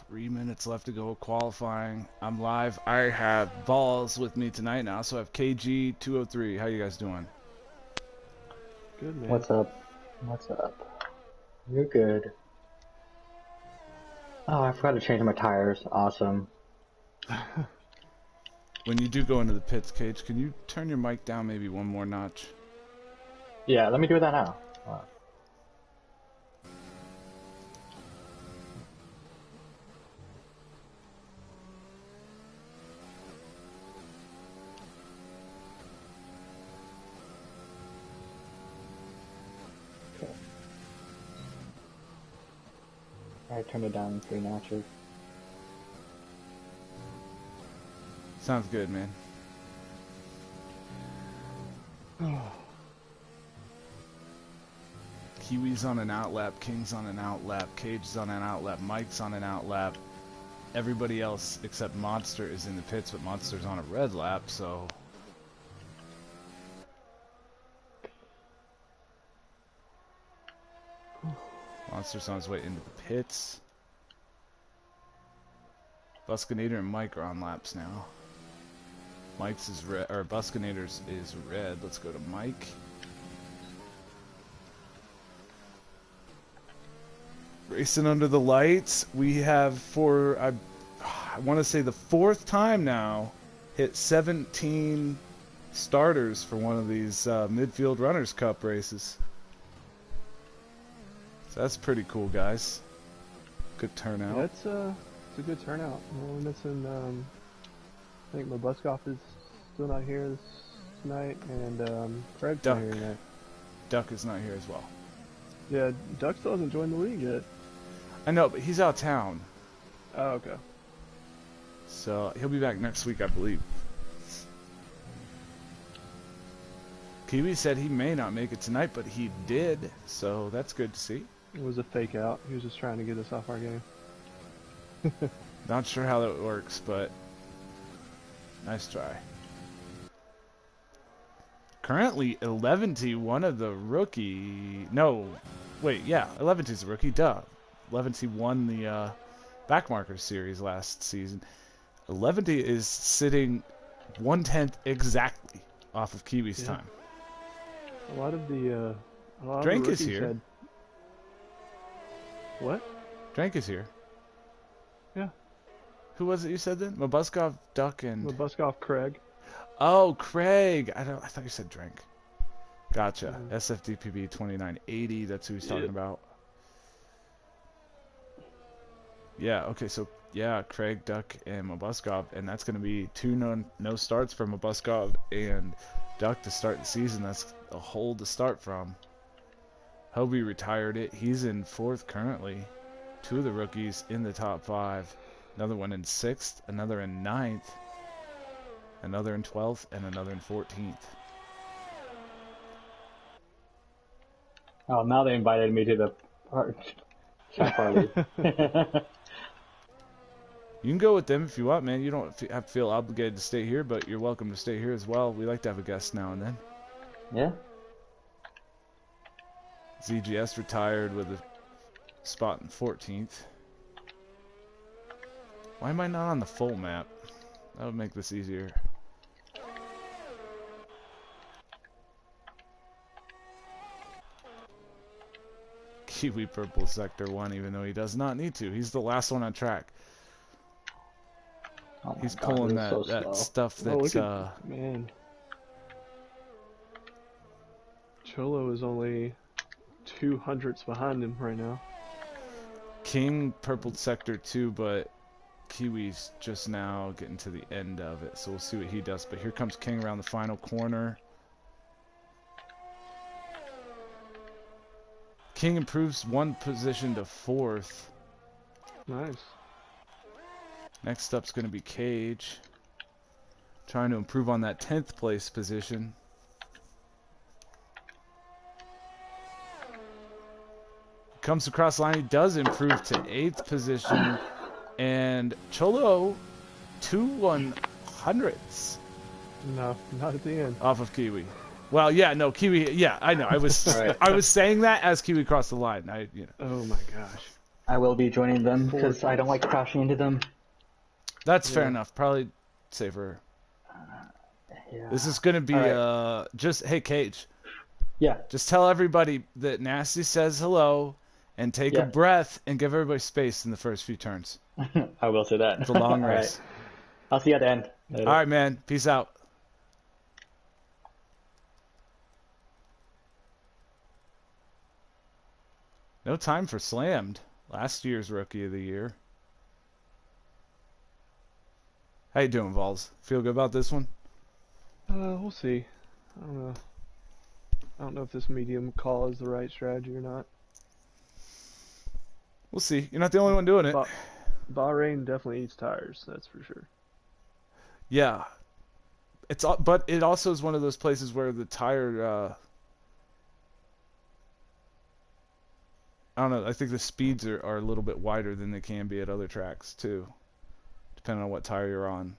3 minutes left to go qualifying. I'm live. I have Vols with me tonight now, so I have KG203. How you guys doing? Good, man. What's up? What's up? You're good. Oh, I forgot to change my tires. Awesome. When you do go into the pits, Cage, can you turn your mic down maybe one more notch? Yeah, let me do that now. Wow. Okay. I turned it down 3 notches. Sounds good, man. Kiwi's on an outlap, King's on an outlap, Cage's on an outlap, Mike's on an outlap. Everybody else except Monster is in the pits, but Monster's on a red lap, so... Monster's on his way into the pits. Buskinator and Mike are on laps now. Mike's is red, or Buskinator's is red. Let's go to Mike. Racing under the lights. We have, for I want to say the 4th time now, hit 17 starters for one of these Midfield Runners Cup races. So that's pretty cool, guys. Good turnout. That's it's a good turnout. We're missing. I think Mabuskoff is still not here tonight, and Craig's Duck. not here tonight. Duck is not here as well. Yeah, Duck still hasn't joined the league yet. I know, but he's out of town. Oh, okay. So he'll be back next week, I believe. Kiwi said he may not make it tonight, but he did, so that's good to see. It was a fake out. He was just trying to get us off our game. Not sure how that works, but nice try. Currently, Eleventy, one of the rookie... No, wait, yeah, Eleventy's a rookie, duh. Eleventy won the Backmarker series last season. Eleventy is sitting 1/10 exactly off of Kiwi's time. A lot of the Drank is rookies here. had... What? Drank is here. Yeah. Who was it you said then? Mabuskov, Duck, and... Mabuskoff, Craig. Oh, Craig! I thought you said Drank. Gotcha. SFDPB 2980, that's who he's talking about. Yeah, okay, so, yeah, Craig, Duck, and Mabuskov, and that's going to be 2 no starts for Mabuskov and Duck to start the season. That's a hole to start from. Hobie retired it. He's in 4th currently. 2 of the rookies in the top 5. Another one in 6th, another in 9th, another in 12th, and another in 14th. Oh, now they invited me to the chat party. You can go with them if you want, man. You don't have to feel obligated to stay here, but you're welcome to stay here as well. We like to have a guest now and then. Yeah. ZGS retired with a spot in 14th. Why am I not on the full map? That would make this easier. Kiwi Purple Sector 1, even though he does not need to. He's the last one on track. Oh He's God, pulling so that slow. stuff Oh, that's... look at, man. Cholo is only 200ths behind him right now. King purpled Sector 2, but Kiwi's just now getting to the end of it, so we'll see what he does. But here comes King around the final corner. King improves 1 position to 4th. Nice. Next up's going to be Cage, trying to improve on that 10th place position. Comes across the line, he does improve to 8th position, and Cholo 2/100ths. No, not at the end. Off of Kiwi. Well, yeah, no, Kiwi, yeah, I know. I was Right. I was saying that as Kiwi crossed the line. Oh my gosh. I will be joining them 4 because I don't like tenths. crashing into them. That's fair Yeah. enough. Probably safer. Yeah. This is gonna be Alright. just hey Cage. Yeah. Just tell everybody that Nasty says hello, and take a Yeah. breath and give everybody space in the first few turns. I will say that. It's a long Alright. race. I'll see you at the end. All Later. right, man. Peace out. No time for slammed. Last year's rookie of the year. How you doing, Vols? Feel good about this one? We'll see. I don't know. I don't know if this medium call is the right strategy or not. We'll see. You're not the only one doing it. Bahrain definitely eats tires, that's for sure. Yeah. But it also is one of those places where the tire I don't know, I think the speeds are a little bit wider than they can be at other tracks too, depending on what tire you're on.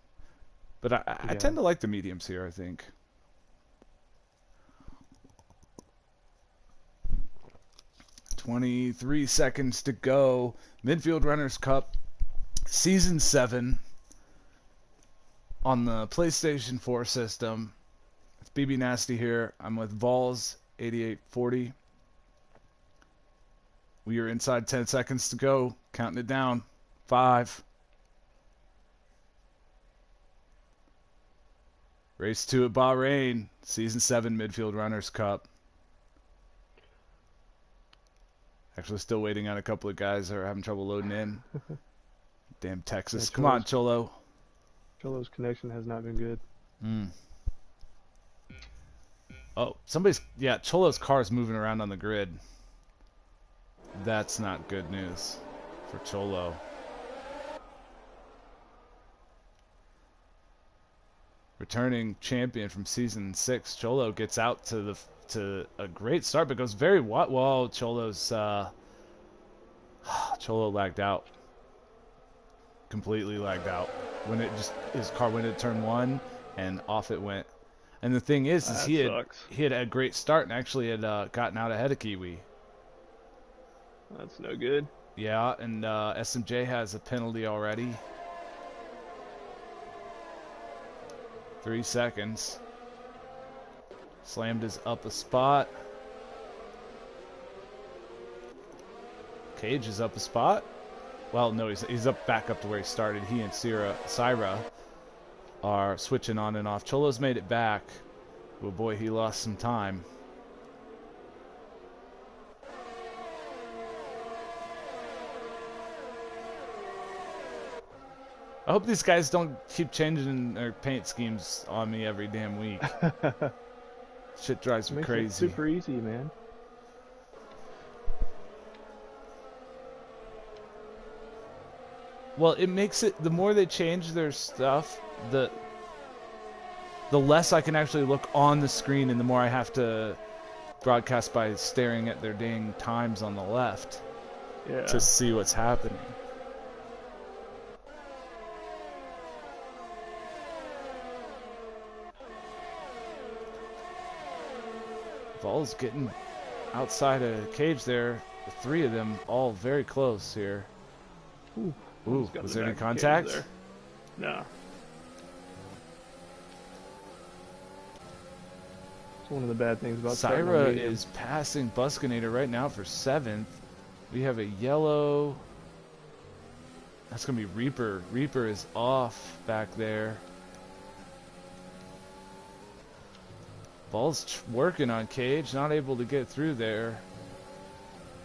But I tend to like the mediums here, I think. "23 seconds to go. Midfield Runners Cup, Season 7 on the PlayStation 4 system. It's BB Nasty here. I'm with Vols 8840. We are inside 10 seconds to go. Counting it down. 5. Race 2 at Bahrain. Season 7 Midfield Runners Cup. Actually still waiting on a couple of guys that are having trouble loading in. Damn Texas. Yeah, Come on, Cholo. Cholo's connection has not been good. Oh, Cholo's car is moving around on the grid. That's not good news for Cholo. Returning champion from season 6, Cholo gets out to a great start, but goes very wide. Whoa, Cholo's Cholo lagged out. Completely lagged out. When his car went into turn 1 and off it went. And the thing is he had a great start and actually had gotten out ahead of Kiwi. That's no good. Yeah, and SMJ has a penalty already. 3 seconds. Slammed is up a spot. Cage is up a spot. Well, no, he's back up to where he started. He and Syra are switching on and off. Cholo's made it back. Oh boy, he lost some time. I hope these guys don't keep changing their paint schemes on me every damn week. Shit drives me crazy. Makes it super easy, man. Well, it makes it, the more they change their stuff, the less I can actually look on the screen and the more I have to broadcast by staring at their dang times on the left to see what's happening. Vols getting outside a cage there. The 3 of them all very close here. Ooh, was there any contact? There. No. It's one of the bad things about Syra is passing Buskinator right now for 7th. We have a yellow. That's going to be Reaper. Reaper is off back there. Ball's working on Cage, not able to get through there.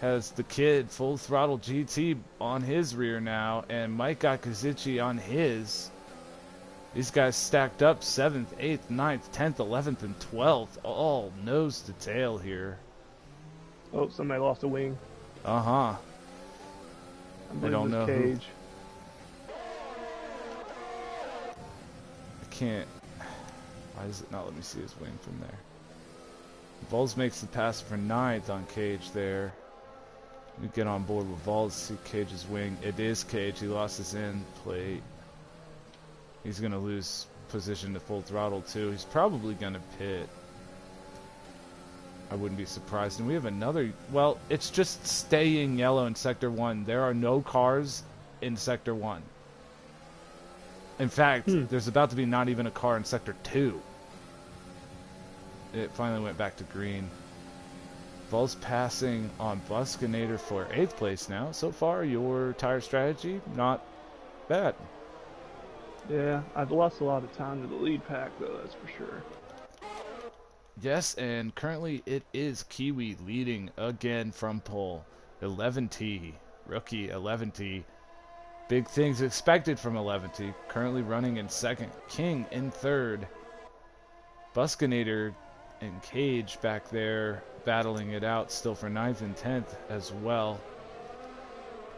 Has the kid full throttle GT on his rear now, and Mike got Kazuchi on his. These guys stacked up 7th, 8th, 9th, 10th, 11th, and 12th, all nose to tail here. Oh, somebody lost a wing. I don't know Cage. I can't. Why does it not let me see his wing from there? Vols makes the pass for 9th on Cage there. We get on board with Vols to see Cage's wing. It is Cage. He lost his end plate. He's going to lose position to full throttle too. He's probably going to pit. I wouldn't be surprised. And we have another, well, it's just staying yellow in Sector 1. There are no cars in Sector 1. In fact, there's about to be not even a car in Sector 2. It finally went back to green. Vols passing on Buskinator for 8th place now. So far, your tire strategy, not bad. Yeah, I've lost a lot of time to the lead pack, though, that's for sure. Yes, and currently it is Kiwi leading again from pole. 11T, rookie 11T. Big things expected from 11T. Currently running in 2nd. King in 3rd. Buskinator and Cage back there battling it out still for 9th and 10th as well.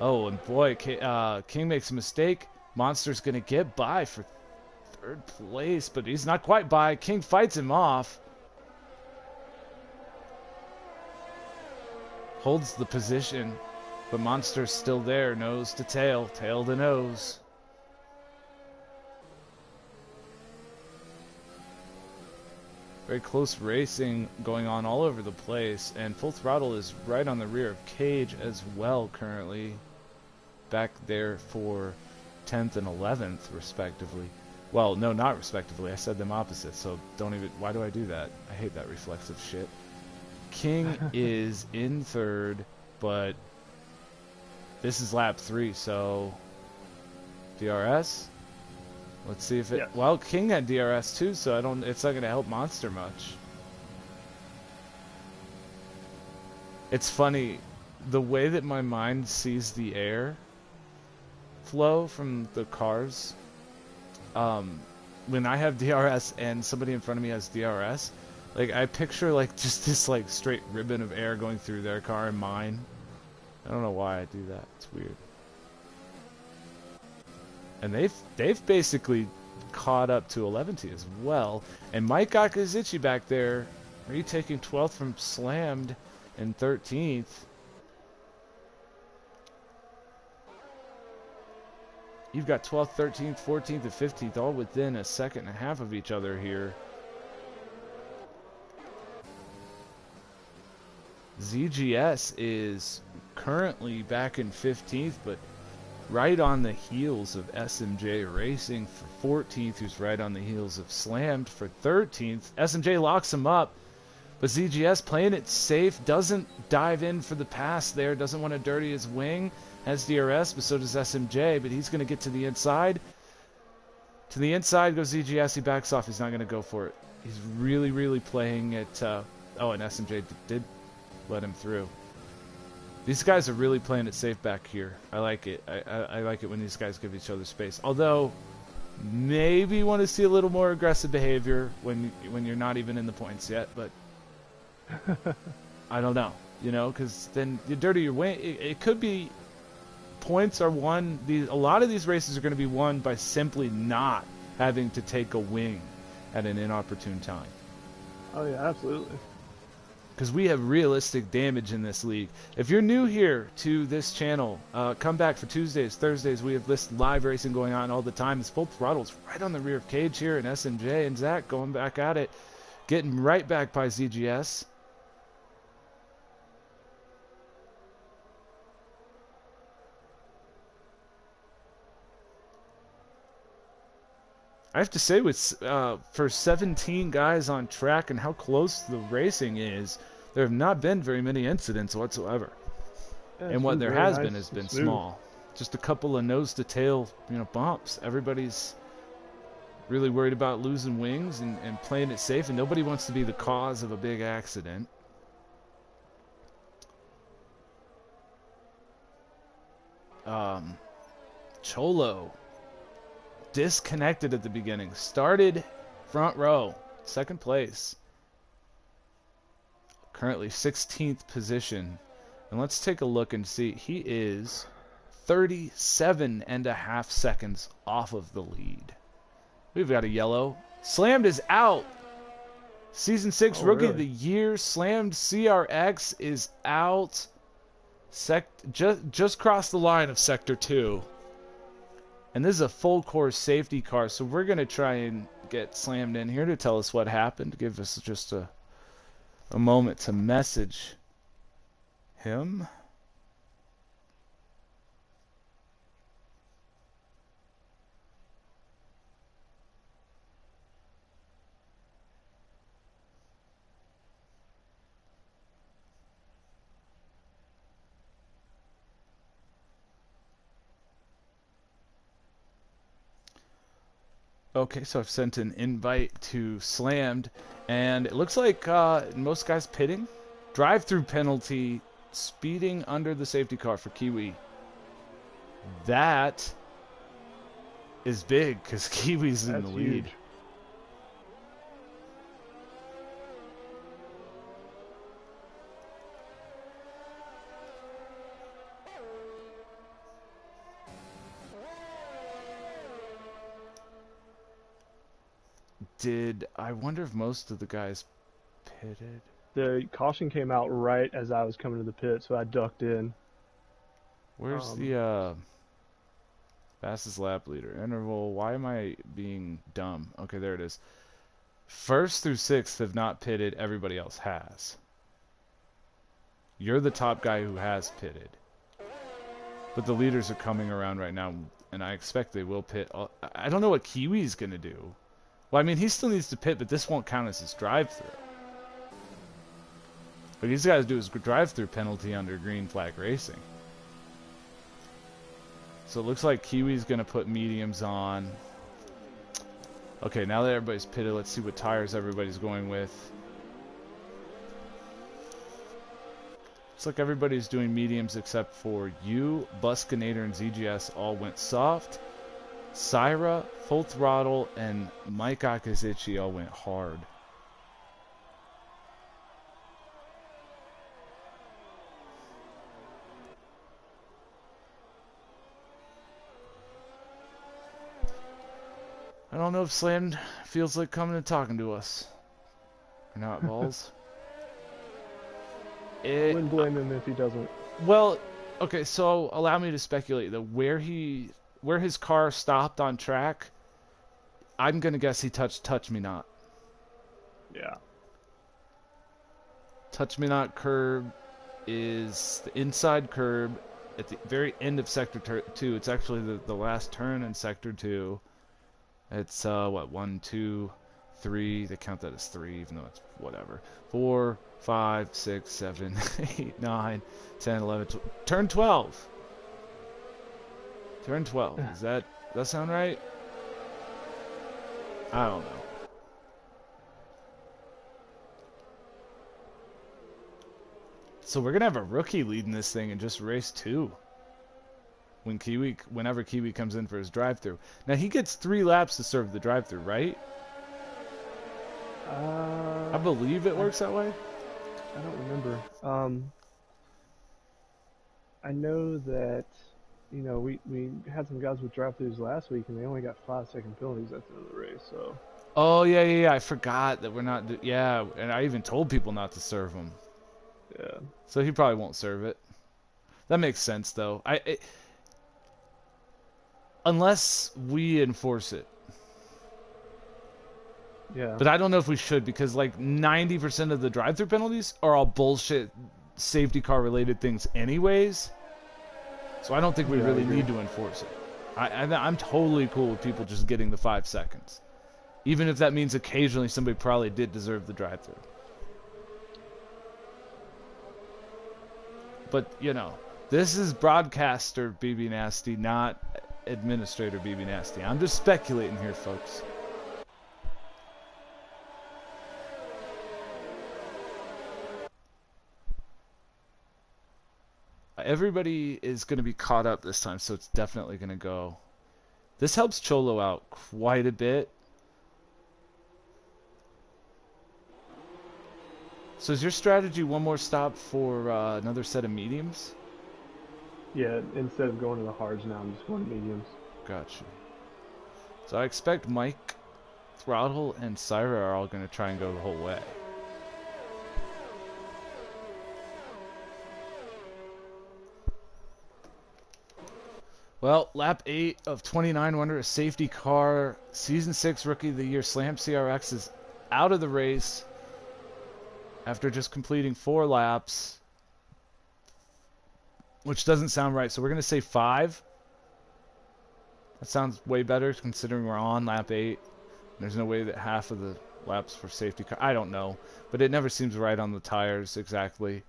Oh, and boy, King makes a mistake. Monster's going to get by for 3rd place, but he's not quite by. King fights him off. Holds the position, but Monster's still there, nose to tail, tail to nose. Very close racing going on all over the place, and Full Throttle is right on the rear of Cage as well currently. Back there for 10th and 11th respectively. Well, no, not respectively. I said them opposite, so don't even... Why do I do that? I hate that reflexive shit. King is in 3rd, but this is lap 3, so DRS. Let's see if it. Yes. Well, King had DRS too, so I don't. It's not going to help Monster much. It's funny, the way that my mind sees the air flow from the cars. When I have DRS and somebody in front of me has DRS. Like, I picture, like, just this, like, straight ribbon of air going through their car and mine. I don't know why I do that. It's weird. And they've basically caught up to 11T as well. And Mike Akazuchi back there, retaking 12th from Slammed and 13th. You've got 12th, 13th, 14th, and 15th all within a second and a half of each other here. ZGS is currently back in 15th, but right on the heels of SMJ Racing for 14th, who's right on the heels of Slammed for 13th. SMJ locks him up, but ZGS playing it safe, doesn't dive in for the pass there, doesn't want to dirty his wing, has DRS, but so does SMJ, but he's going to get to the inside. To the inside goes ZGS, he backs off, he's not going to go for it. He's really, really playing it, oh, and SMJ did let him through. These guys are really playing it safe back here. I like it. I like it when these guys give each other space. Although, maybe you want to see a little more aggressive behavior when you're not even in the points yet. But I don't know, you know, because then you dirty your wing. It could be points are won. A lot of these races are going to be won by simply not having to take a wing at an inopportune time. Oh yeah, absolutely. Because we have realistic damage in this league. If you're new here to this channel, come back for Tuesdays, Thursdays. We have this live racing going on all the time. It's Full Throttle's right on the rear of Cage here, and SMJ and Zach going back at it, getting right back by ZGS. I have to say, with for 17 guys on track and how close the racing is, there have not been very many incidents whatsoever. Yeah, and what there has been has been small. Just a couple of nose-to-tail, bumps. Everybody's really worried about losing wings and playing it safe, and nobody wants to be the cause of a big accident. Cholo disconnected at the beginning. Started front row, 2nd place. Currently 16th position. And let's take a look and see. He is 37.5 seconds off of the lead. We've got a yellow. Slammed is out. Season 6 Rookie of the Year. Slammed CRX is out. Just crossed the line of Sector 2. And this is a full course safety car, so we're going to try and get Slammed in here to tell us what happened, give us just a a moment to message him. Okay, so I've sent an invite to Slammed, and it looks like most guys pitting. Drive-through penalty, speeding under the safety car for Kiwi. That is big, because Kiwi's in the lead. Huge. I wonder if most of the guys pitted? The caution came out right as I was coming to the pit, so I ducked in. Where's the fastest lap leader? Interval, why am I being dumb? Okay, there it is. First through sixth have not pitted, everybody else has. You're the top guy who has pitted. But the leaders are coming around right now, and I expect they will pit. I don't know what Kiwi's going to do. Well, I mean, he still needs to pit, but this won't count as his drive-through. What he's got to do is drive-through penalty under green flag racing. So it looks like Kiwi's going to put mediums on. Okay, now that everybody's pitted, let's see what tires everybody's going with. Looks like everybody's doing mediums except for you, Buskinator, and ZGS all went soft. Syra, Full Throttle, and Mike Akazichi all went hard. I don't know if Slam feels like coming and talking to us. Or not, Vols. I wouldn't blame him if he doesn't. Well, okay, so allow me to speculate that where his car stopped on track, I'm gonna guess he touched me not. Yeah. Touch me not curb is the inside curb at the very end of sector 2. It's actually the last turn in sector 2. It's what, 1, 2, 3. They count that as 3, even though it's whatever. 4, 5, 6, 7, 8, 9, 10, 11, 12. Turn 12. Turn 12. Does that sound right? I don't know. So we're gonna have a rookie leading this thing in just race 2. Whenever Kiwi comes in for his drive-through. Now he gets 3 laps to serve the drive-through, right? I believe it works that way. I don't remember. I know that, you know, we had some guys with drive-throughs last week, and they only got 5-second penalties at the end of the race. So. Oh yeah. I forgot that we're not. Yeah, and I even told people not to serve them. Yeah. So he probably won't serve it. That makes sense, though. Unless we enforce it. Yeah. But I don't know if we should, because like 90% of the drive-through penalties are all bullshit safety car related things anyways. So I don't think we really need to enforce it. I'm totally cool with people just getting the 5 seconds. Even if that means occasionally somebody probably did deserve the drive-through. But, you know, this is broadcaster BB Nasty, not administrator BB Nasty. I'm just speculating here, folks. Everybody is going to be caught up this time, so it's definitely going to go. This helps Cholo out quite a bit. So is your strategy one more stop for another set of mediums? Yeah, instead of going to the hards now, I'm just going to mediums. Gotcha. So I expect Mike, Throttle, and Syra are all going to try and go the whole way. Well, lap 8 of 29 under a safety car. Season 6 Rookie of the Year Slam CRX is out of the race. after just completing 4 laps, which doesn't sound right. So we're going to say 5. That sounds way better considering we're on lap 8. There's no way that half of the laps for safety car. I don't know, but it never seems right on the tires exactly.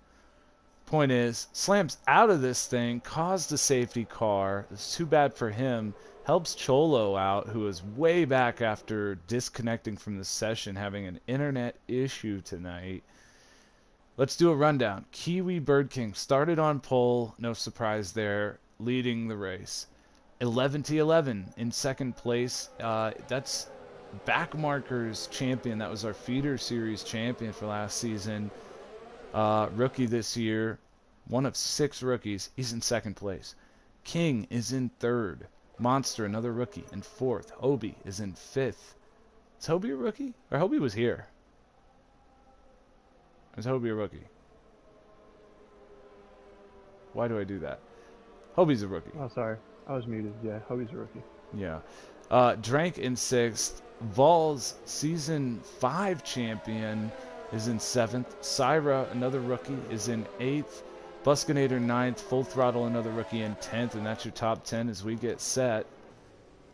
Point is, slams out of this thing, caused a safety car. It's too bad for him. Helps Cholo out, who is way back after disconnecting from the session, having an internet issue tonight. Let's do a rundown. KiwiBirdKing started on pole, no surprise there, leading the race. 11-11 in second place. That's Backmarker's champion. That was our feeder series champion for last season. Rookie this year. One of 6 rookies. He's in second place. King is in third. Monster, another rookie, in fourth. Hobie is in 5th. Is Hobie a rookie? Or Hobie was here. Is Hobie a rookie? Why do I do that? Hobie's a rookie. Oh, sorry. I was muted. Yeah, Hobie's a rookie. Yeah. Drank in 6th. Vols season 5 champion is in 7th. Syra, another rookie, is in 8th. Buskinator 9th. Full Throttle, another rookie, in 10th. And that's your top 10 as we get set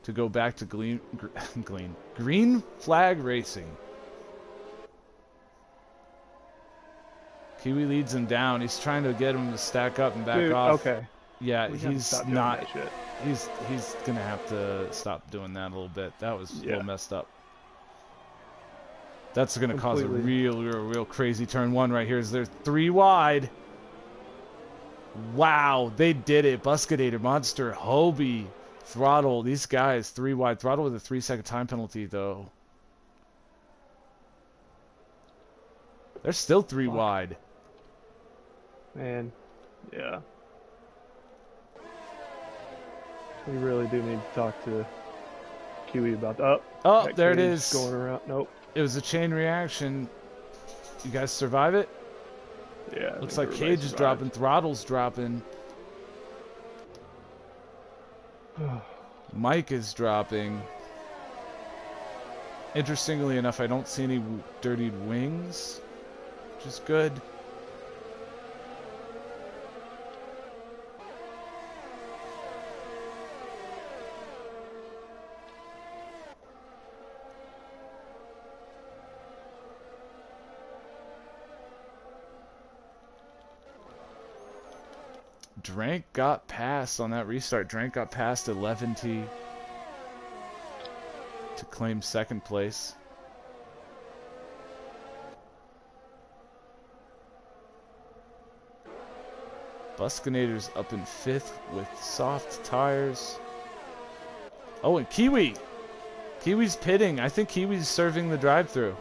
to go back to Green Flag Racing. Kiwi leads him down. He's trying to get him to stack up and back off. Okay. Yeah, he's not. Shit. He's gonna have to stop doing that a little bit. That was a little messed up. That's gonna cause a real crazy turn 1 right here. Is they're 3 wide. Wow, they did it. Buskinator, Monster, Hobie, Throttle. These guys 3 wide. Throttle with a 3-second time penalty though. They're still 3 wide. Man, yeah. We really do need to talk to Kiwi about that. Oh, that there it cage is. Going around. Nope. It was a chain reaction. You guys survive it? Yeah. Looks like Cage is dropping. Throttle's dropping. Mike is dropping. Interestingly enough, I don't see any dirtied wings, which is good. Drank got past on that restart. Drank got past 11T to claim second place. Buskinator's up in 5th with soft tires. Oh, and Kiwi. Kiwi's pitting. I think Kiwi's serving the drive-thru.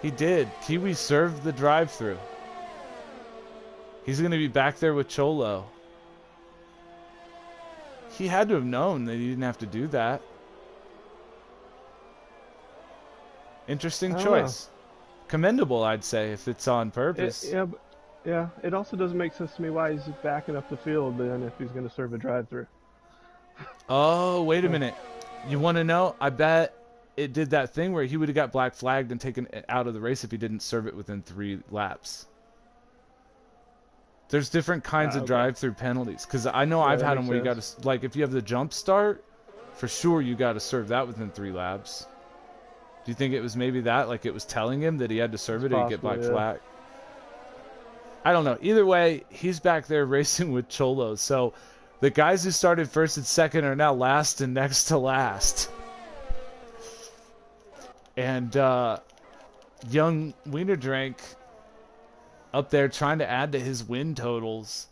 He did. Kiwi served the drive-thru. He's going to be back there with Cholo. He had to have known that he didn't have to do that. Interesting choice. Commendable, I'd say, if it's on purpose. Yeah, it also doesn't make sense to me why he's backing up the field then if he's going to serve a drive-thru. Oh, wait a minute. You want to know? I bet it did that thing where he would have got black flagged and taken out of the race if he didn't serve it within 3 laps. There's different kinds of drive-through penalties. Because I know I've had them where you got to, like, if you have the jump start, for sure you got to serve that within 3 laps. Do you think it was maybe that? Like, it was telling him that he had to serve it or he'd get black flag? I don't know. Either way, he's back there racing with Cholo. So the guys who started first and second are now last and next to last. And young Wiener Drank up there trying to add to his win totals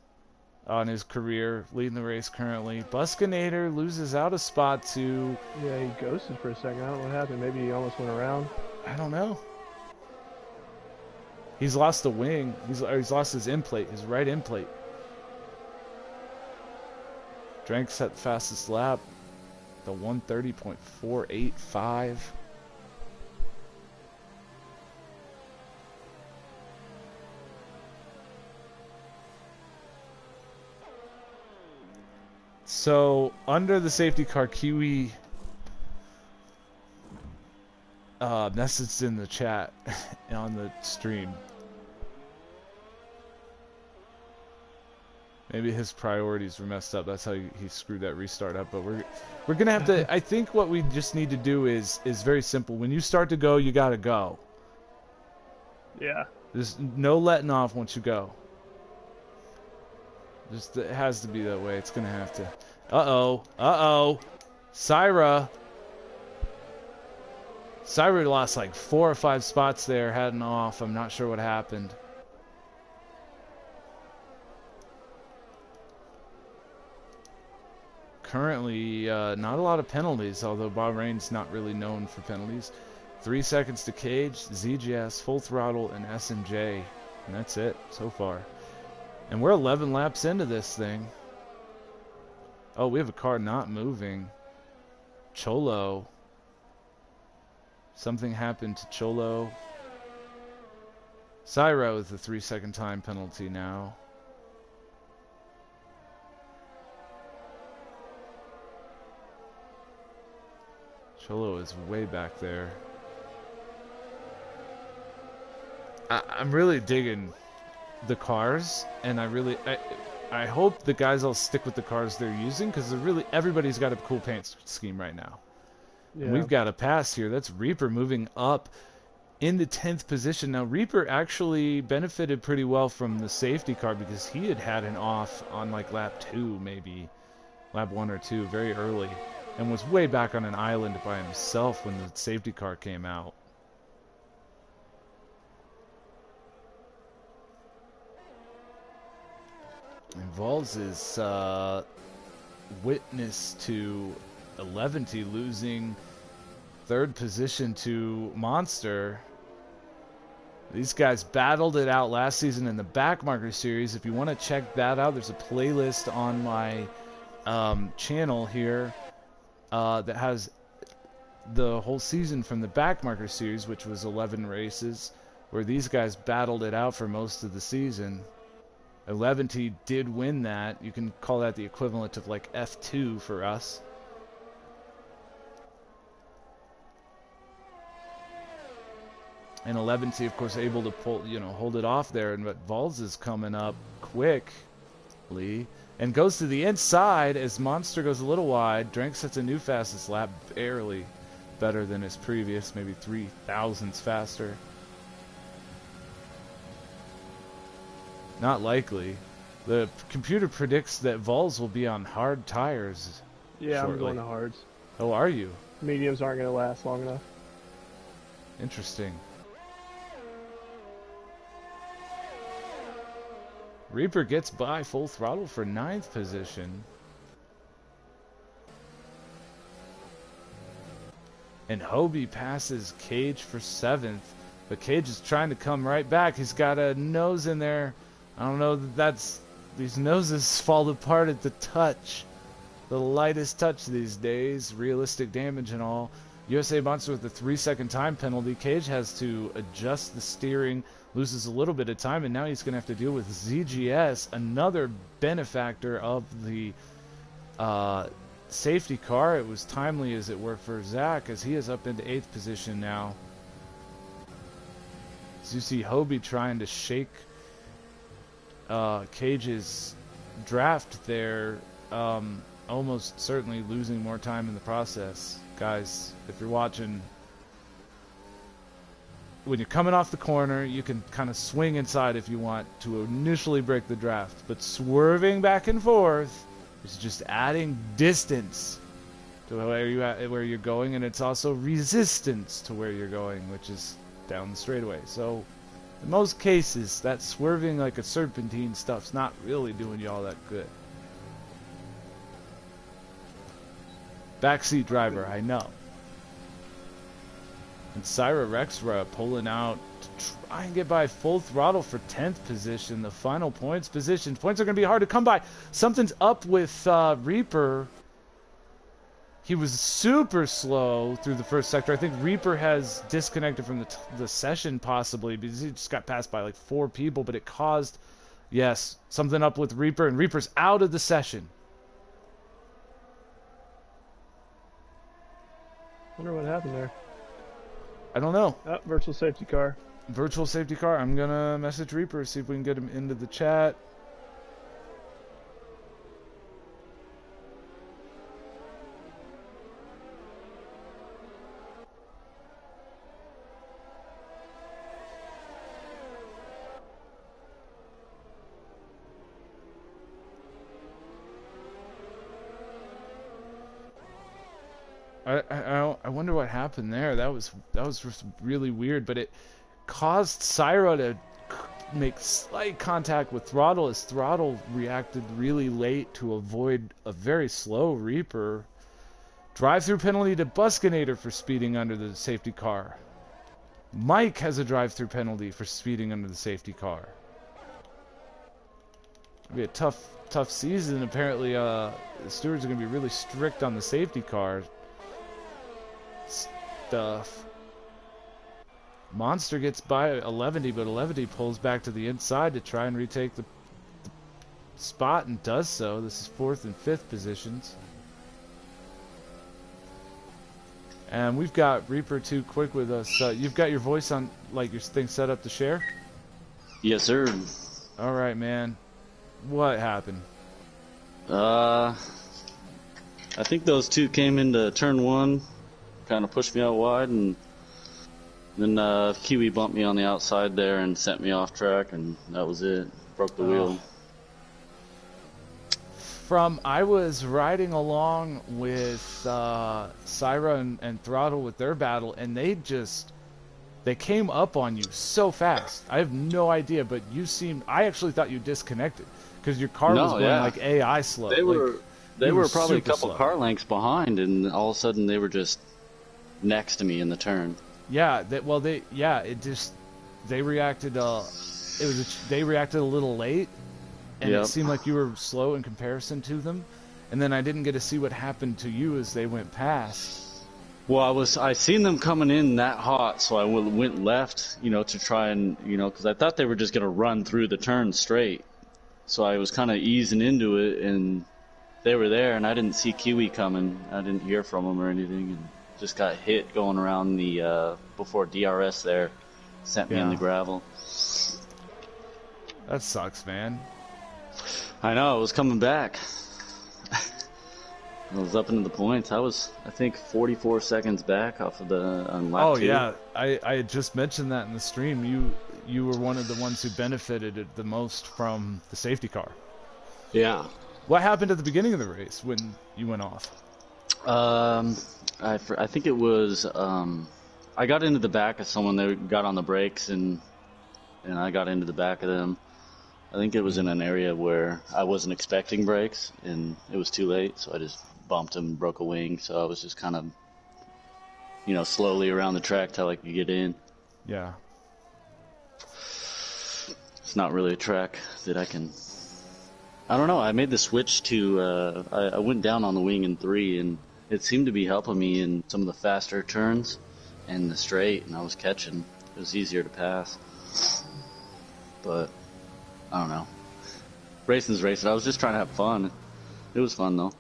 on his career, leading the race currently. Buskinator loses out a spot to... Yeah, he ghosted for a second. I don't know what happened. Maybe he almost went around. I don't know. He's lost a wing. He's lost his end plate, his right end plate. Drank set the fastest lap, the 1:30.485. So, under the safety car, Kiwi messaged in the chat on the stream. Maybe his priorities were messed up. That's how he screwed that restart up. But we're gonna have to. I think what we just need to do is very simple. When you start to go, you gotta go. Yeah. There's no letting off once you go. Just it has to be that way. It's gonna have to. Uh-oh. Syra lost like 4 or 5 spots there, heading off. I'm not sure what happened. Currently, not a lot of penalties, although Bahrain's not really known for penalties. 3 seconds to Cage, ZGS, Full Throttle, and S&J. And that's it so far. And we're 11 laps into this thing. Oh, we have a car not moving. Cholo. Something happened to Cholo. Syra with the 3-second time penalty now. Cholo is way back there. I'm really digging the cars, and I hope the guys will stick with the cars they're using, because everybody's got a cool paint scheme right now. Yeah. And we've got a pass here. That's Reaper moving up in the 10th position. Now, Reaper actually benefited pretty well from the safety car, because he had an off on like lap 2, maybe lap 1 or 2, very early, and was way back on an island by himself when the safety car came out. And Vols is witness to 11 losing 3rd position to Monster. These guys battled it out last season in the Backmarker Series. If you want to check that out, there's a playlist on my channel here that has the whole season from the Backmarker Series, which was 11 races, where these guys battled it out for most of the season. 11 did win that. You can call that the equivalent of like F2 for us. And 11 of course, able to pull, hold it off there. And but Vols is coming up quickly and goes to the inside as Monster goes a little wide. Drank sets a new fastest lap, barely better than his previous, maybe 3 thousandths faster. Not likely. The computer predicts that Vols will be on hard tires. Yeah, shortly. I'm going to hards. Oh, are you? Mediums aren't going to last long enough. Interesting. Reaper gets by Full Throttle for 9th position. And Hobie passes Cage for 7th. But Cage is trying to come right back. He's got a nose in there. I don't know that these noses fall apart at the touch. The lightest touch these days. Realistic damage and all. USA Monster with the 3-second time penalty. Cage has to adjust the steering. Loses a little bit of time, and now he's going to have to deal with ZGS, another benefactor of the safety car. It was timely, as it were, for Zach, as he is up into 8th position now. As you see Hobie trying to shake Cage's draft there, almost certainly losing more time in the process. Guys, if you're watching, when you're coming off the corner, you can kind of swing inside if you want to initially break the draft, but swerving back and forth is just adding distance to where you're going, and it's also resistance to where you're going, which is down the straightaway. So in most cases, that swerving like a serpentine stuff's not really doing you all that good. Backseat driver, I know. And Syra Rexra pulling out to try and get by Full Throttle for 10th position. The final points position. Points are going to be hard to come by. Something's up with Reaper. He was super slow through the first sector. I think Reaper has disconnected from the session possibly because he just got passed by like 4 people, but it caused, yes, something up with Reaper, and Reaper's out of the session. Wonder what happened there. I don't know. Virtual safety car. Virtual safety car. I'm gonna message Reaper, see if we can get him into the chat. I wonder what happened there. That was just really weird, but it caused Syra to make slight contact with Throttle as Throttle reacted really late to avoid a very slow Reaper. Drive-through penalty to Buskinator for speeding under the safety car. Mike has a drive-through penalty for speeding under the safety car. It'll be a tough season. Apparently, the stewards are going to be really strict on the safety car stuff. Monster gets by 11, but 11 pulls back to the inside to try and retake the spot and does so. This is 4th and 5th positions. And we've got Reaper too quick with us. You've got your voice on, like your thing set up to share? Yes, sir. All right, man. What happened? I think those two came into turn 1, kind of pushed me out wide, and then Kiwi bumped me on the outside there and sent me off track, and that was it. Broke the wheel. I was riding along with Syra and Throttle with their battle, and they came up on you so fast. I have no idea, but I actually thought you disconnected because your car was going like AI slow. They were probably a couple slow. car lengths behind, and all of a sudden they were just next to me in the turn. Yeah, they reacted. They reacted a little late, and it seemed like you were slow in comparison to them. And then I didn't get to see what happened to you as they went past. Well, I seen them coming in that hot, so I went left, to try and, because I thought they were just gonna run through the turn straight. So I was kind of easing into it, and they were there, and I didn't see Kiwi coming. I didn't hear from him or anything, and just got hit going around the before DRS there, sent me in the gravel. That sucks, man. I know, I was coming back. I was up into the points. I think 44 seconds back off of on lap 2. Yeah, I had just mentioned that in the stream. You were one of the ones who benefited the most from the safety car. Yeah. What happened at the beginning of the race when you went off? I think it was I got into the back of someone that got on the brakes, and I got into the back of them. I think it was in an area where I wasn't expecting brakes, and it was too late, so I just bumped him and broke a wing. So I was just kind of, slowly around the track till I could get in. Yeah. It's not really a track that I don't know. I made the switch to, I went down on the wing in 3, and it seemed to be helping me in some of the faster turns and the straight, and I was catching. It was easier to pass. But I don't know. Racing's racing. I was just trying to have fun. It was fun, though.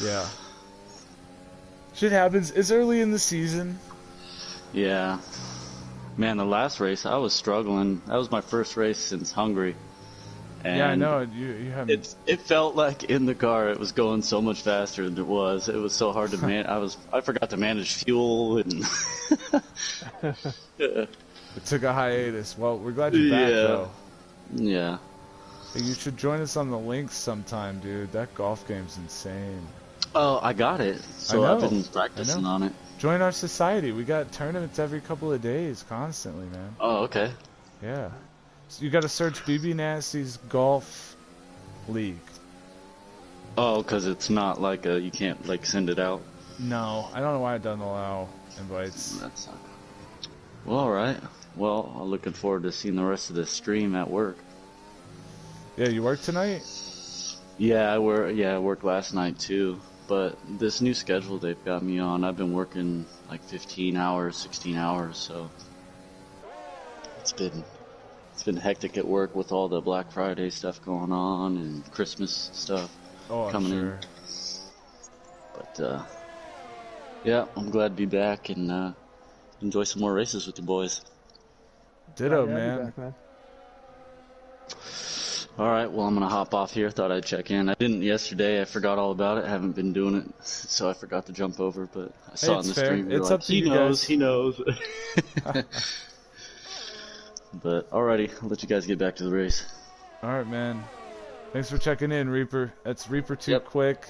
Yeah. Shit happens. It's early in the season. Yeah. Man, the last race, I was struggling. That was my first race since Hungary. And yeah, I know. You haven't... It felt like in the car it was going so much faster than it was. It was so hard to manage. I forgot to manage fuel and... It took a hiatus. Well, we're glad you're back, though. Yeah. Hey, you should join us on the links sometime, dude. That golf game's insane. Oh, I got it. So I've been practicing on it. Join our society. We got tournaments every couple of days, constantly, man. Oh, okay. Yeah. So you got to search BB Nasty's Golf League. Oh, because it's not like you can't send it out. No, I don't know why it doesn't allow invites. That's not... Well, all right. Well, I'm looking forward to seeing the rest of the stream at work. Yeah, you work tonight? Yeah, I worked last night too. But this new schedule they've got me on, I've been working like 15 hours, 16 hours, so it's been hectic at work with all the Black Friday stuff going on and Christmas stuff coming in. But Yeah, I'm glad to be back and enjoy some more races with you boys. Glad Ditto, to have you man. back, man. All right, well, I'm going to hop off here. Thought I'd check in. I didn't yesterday. I forgot all about it. Haven't been doing it, so I forgot to jump over. But I Hey, saw in it's the fair. stream, you're It's like, up to he you knows, guys. he knows. But alrighty, I'll let you guys get back to the race. All right, man. Thanks for checking in, Reaper. That's Reaper Too Yep. Quick.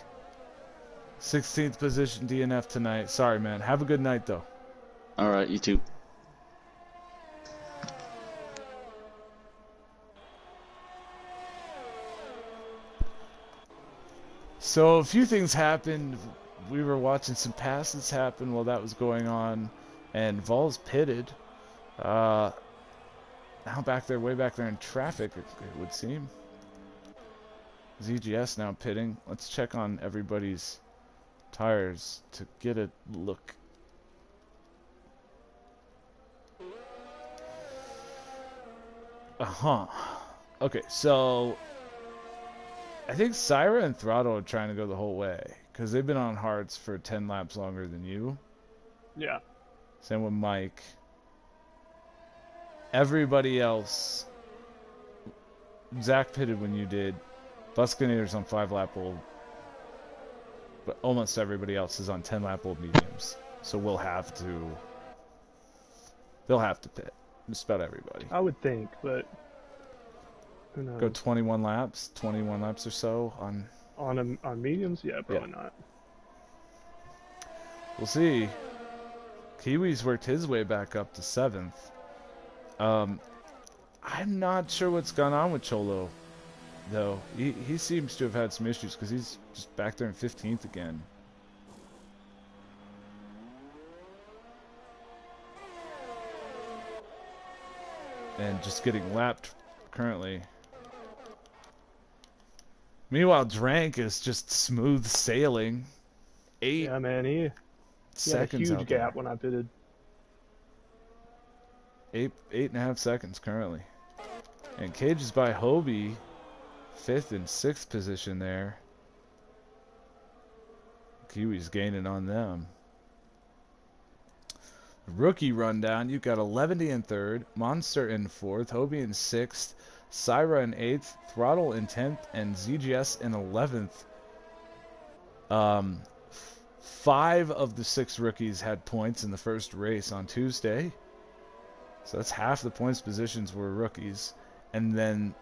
16th position DNF tonight. Sorry, man. Have a good night, though. All right, you too. So a few things happened. We were watching some passes happen while that was going on, and Vols pitted. Now way back there in traffic, it would seem. ZGS now pitting. Let's check on everybody's tires to get a look. Okay, so I think Syra and Throttle are trying to go the whole way because they've been on hards for 10 laps longer than you. Yeah. Same with Mike. Everybody else, Zach pitted when you did. Buskinator's on 5-lap old, but almost everybody else is on 10-lap old mediums. So they'll have to pit. Just about everybody. I would think, but who knows? Go 21 laps or so on. On mediums, yeah, probably not. We'll see. Kiwi's worked his way back up to 7th. I'm not sure what's gone on with Cholo, though. He seems to have had some issues because he's just back there in 15th again. And just getting lapped currently. Meanwhile, Drank is just smooth sailing. Yeah, man, he had a seconds huge out there. gap when I pitted. 8.5 seconds currently. And Cage is by Hobie, 5th and 6th position there. Kiwi's gaining on them. Rookie rundown, you've got 11 in 3rd, Monster in 4th, Hobie in 6th, Syra in 8th, Throttle in 10th, and ZGS in 11th. 5 of the 6 rookies had points in the first race on Tuesday. So that's half the points positions were rookies. And then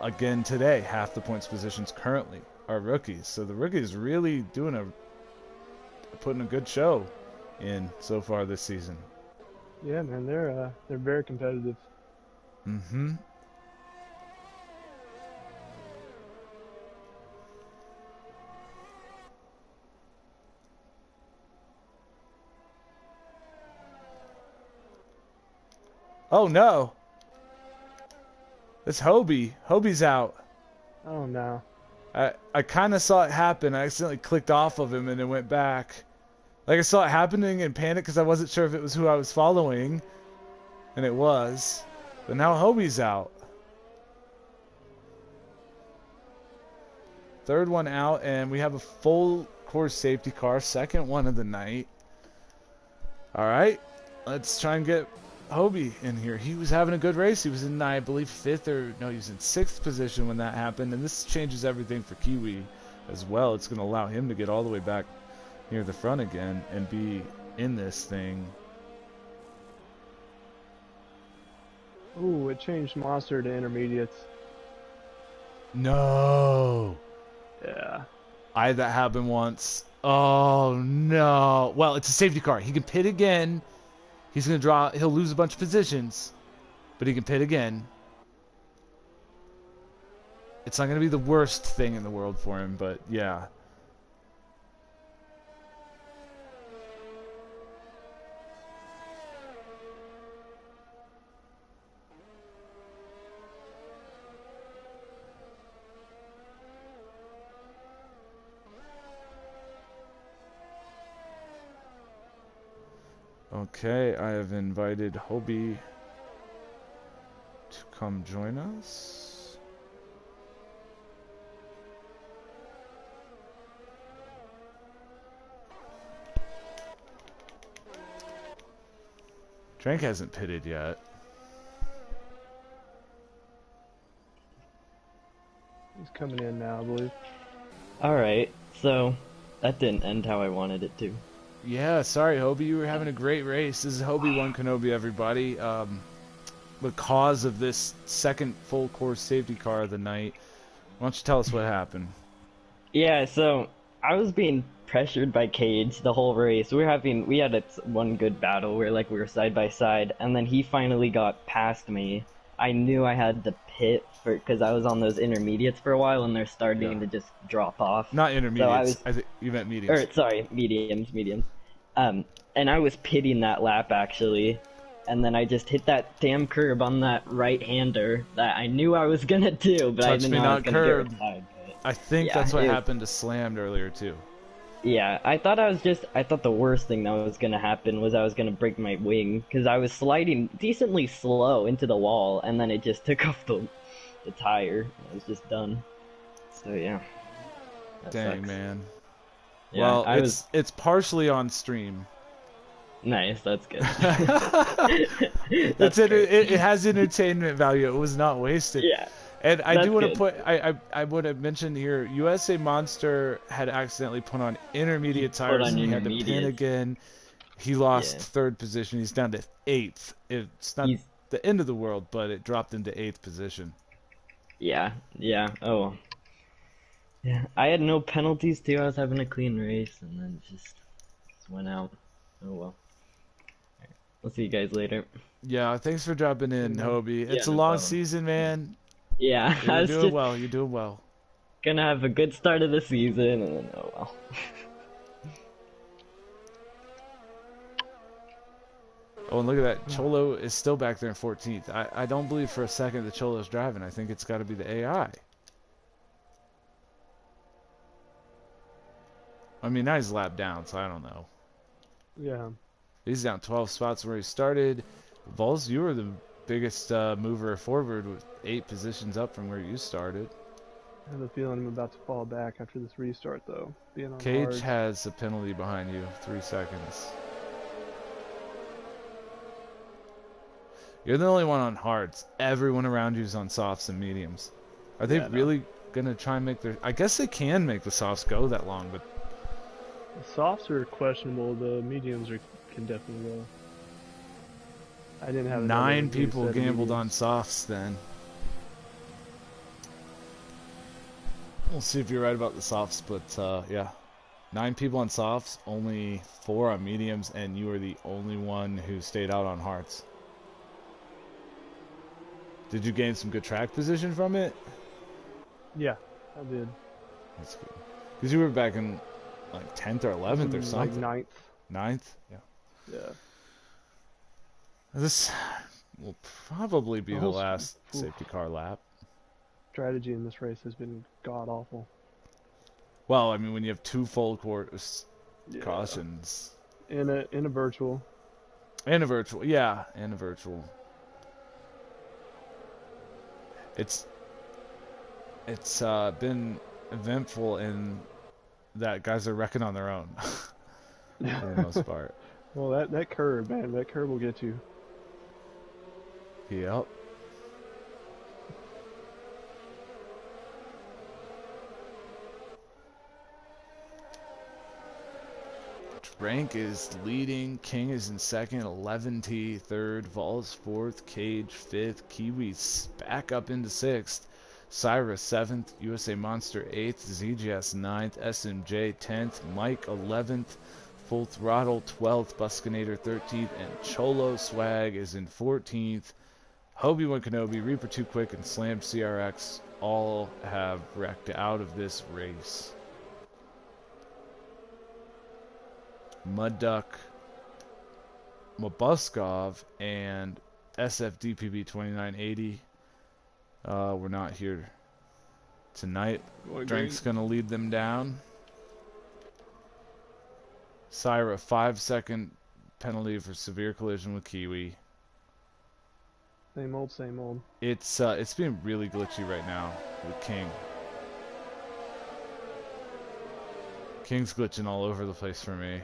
again today, half the points positions currently are rookies. So the rookies really putting a good show in so far this season. Yeah, man, they're very competitive. Mm-hmm. Oh no! It's Hobie. Hobie's out. Oh no. I kind of saw it happen. I accidentally clicked off of him and then went back. Like I saw it happening and panicked because I wasn't sure if it was who I was following. And it was. But now Hobie's out. Third one out, and we have a full course safety car. Second one of the night. Alright. Let's try and get Hobie in here. He was having a good race. He was in, I believe, 5th or... No, he was in 6th position when that happened. And this changes everything for Kiwi as well. It's going to allow him to get all the way back near the front again and be in this thing. Ooh, it changed Monster to intermediates. No. Yeah. I had that happen once. Oh, no. Well, it's a safety car. He can pit again. He's going to draw. He'll lose a bunch of positions, but he can pit again. It's not going to be the worst thing in the world for him, but yeah. Okay, I have invited Hobie to come join us. Frank hasn't pitted yet. He's coming in now, I believe. Alright, so that didn't end how I wanted it to. Yeah, sorry, Hobie. You were having a great race. This is Hobie One Kenobi, everybody. The cause of this second full course safety car of the night. Why don't you tell us what happened? Yeah, so I was being pressured by Cage the whole race. We had one good battle where like we were side by side, and then he finally got past me. I knew I had to pit because I was on those intermediates for a while, and they're starting to just drop off. Not intermediates. So I think you meant mediums. Or sorry, mediums. And I was pitting that lap actually, and then I just hit that damn curb on that right-hander that I knew I was gonna do, but I didn't know I was gonna get retired. I think that's what happened to Slammed earlier too. Yeah, I thought the worst thing that was gonna happen was I was gonna break my wing because I was sliding decently slow into the wall, and then it just took off the tire. I was just done. So yeah. Dang, man. Yeah, well, it's partially on stream. Nice, that's good. It has entertainment value. It was not wasted. Yeah. And I do want to put, I would have mentioned here, USA Monster had accidentally put on intermediate tires and he had to pin again. He lost third position. He's down to 8th. It's not the end of the world, but it dropped into 8th position. Yeah. Oh. Yeah, I had no penalties too. I was having a clean race, and then just went out. Oh well. Right. We'll see you guys later. Yeah, thanks for dropping in, Hobie. It's a long season, man. Yeah, You're doing well. You're doing well. Gonna have a good start of the season, and then oh well. Oh, and look at that. Cholo is still back there in 14th. I don't believe for a second that Cholo's driving. I think it's got to be the AI. I mean, now he's a lap down, so I don't know. Yeah. He's down 12 spots where he started. Vols, you were the biggest mover forward with 8 positions up from where you started. I have a feeling I'm about to fall back after this restart, though. Being on Cage hard. has a penalty behind you, 3 seconds. You're the only one on hards. Everyone around you is on softs and mediums. Are they really going to try and make their... I guess they can make the softs go that long, but... The softs are questionable. The mediums can definitely go. I didn't have 9 people gambled on softs then. We'll see if you're right about the softs, but yeah. 9 people on softs, only 4 on mediums, and you were the only one who stayed out on hards. Did you gain some good track position from it? Yeah, I did. That's good. Because you were back in like 10th or 11th or something. Like 9th. 9th? Yeah. Yeah. This will probably be the last safety car lap. Strategy in this race has been god awful. Well, I mean, when you have 2 full course cautions. In a virtual. And a virtual, yeah, and a virtual. It's been eventful in that guys are wrecking on their own for the most part. Well, that curb, man, that curb will get you. Yep. Rank is leading, King is in second, 11T third, Vols 4th, Cage 5th, Kiwi's back up into 6th, Cyrus 7th, USA Monster 8th, ZGS 9th, SMJ 10th, Mike 11th, Full Throttle 12th, Buskinator 13th, and Cholo Swag is in 14th. Hobie One Kenobi, Reaper 2 Quick, and Slammed CRX all have wrecked out of this race. Mud Duck, Mobuskov, and SFDPB 2980 we're not here tonight. Drank's gonna lead them down. Syra, 5-second penalty for severe collision with Kiwi. Same old, same old. It's being really glitchy right now with King. King's glitching all over the place for me.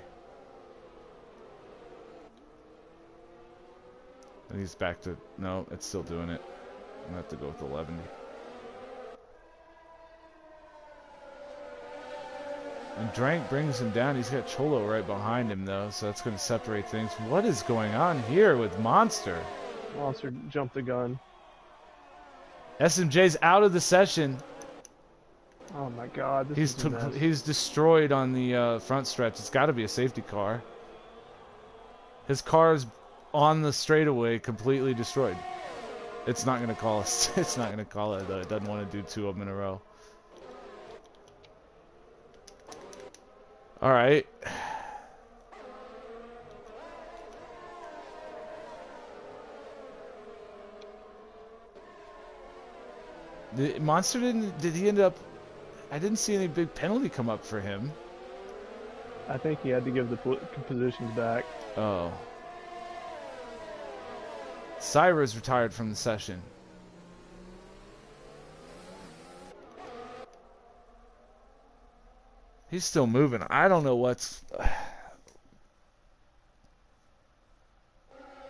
And he's back to... No, it's still doing it. I'm going to have to go with 11. And Drank brings him down. He's got Cholo right behind him, though, so that's going to separate things. What is going on here with Monster? Monster jumped the gun. SMJ's out of the session. Oh my god, this is a mess. He's destroyed on the front stretch. It's got to be a safety car. His car is on the straightaway, completely destroyed. It's not going to call us. It's not going to call it, though. It doesn't want to do 2 of them in a row. All right. The Monster did he end up... I didn't see any big penalty come up for him. I think he had to give the positions back. Oh. Cyra's retired from the session. He's still moving. I don't know what's...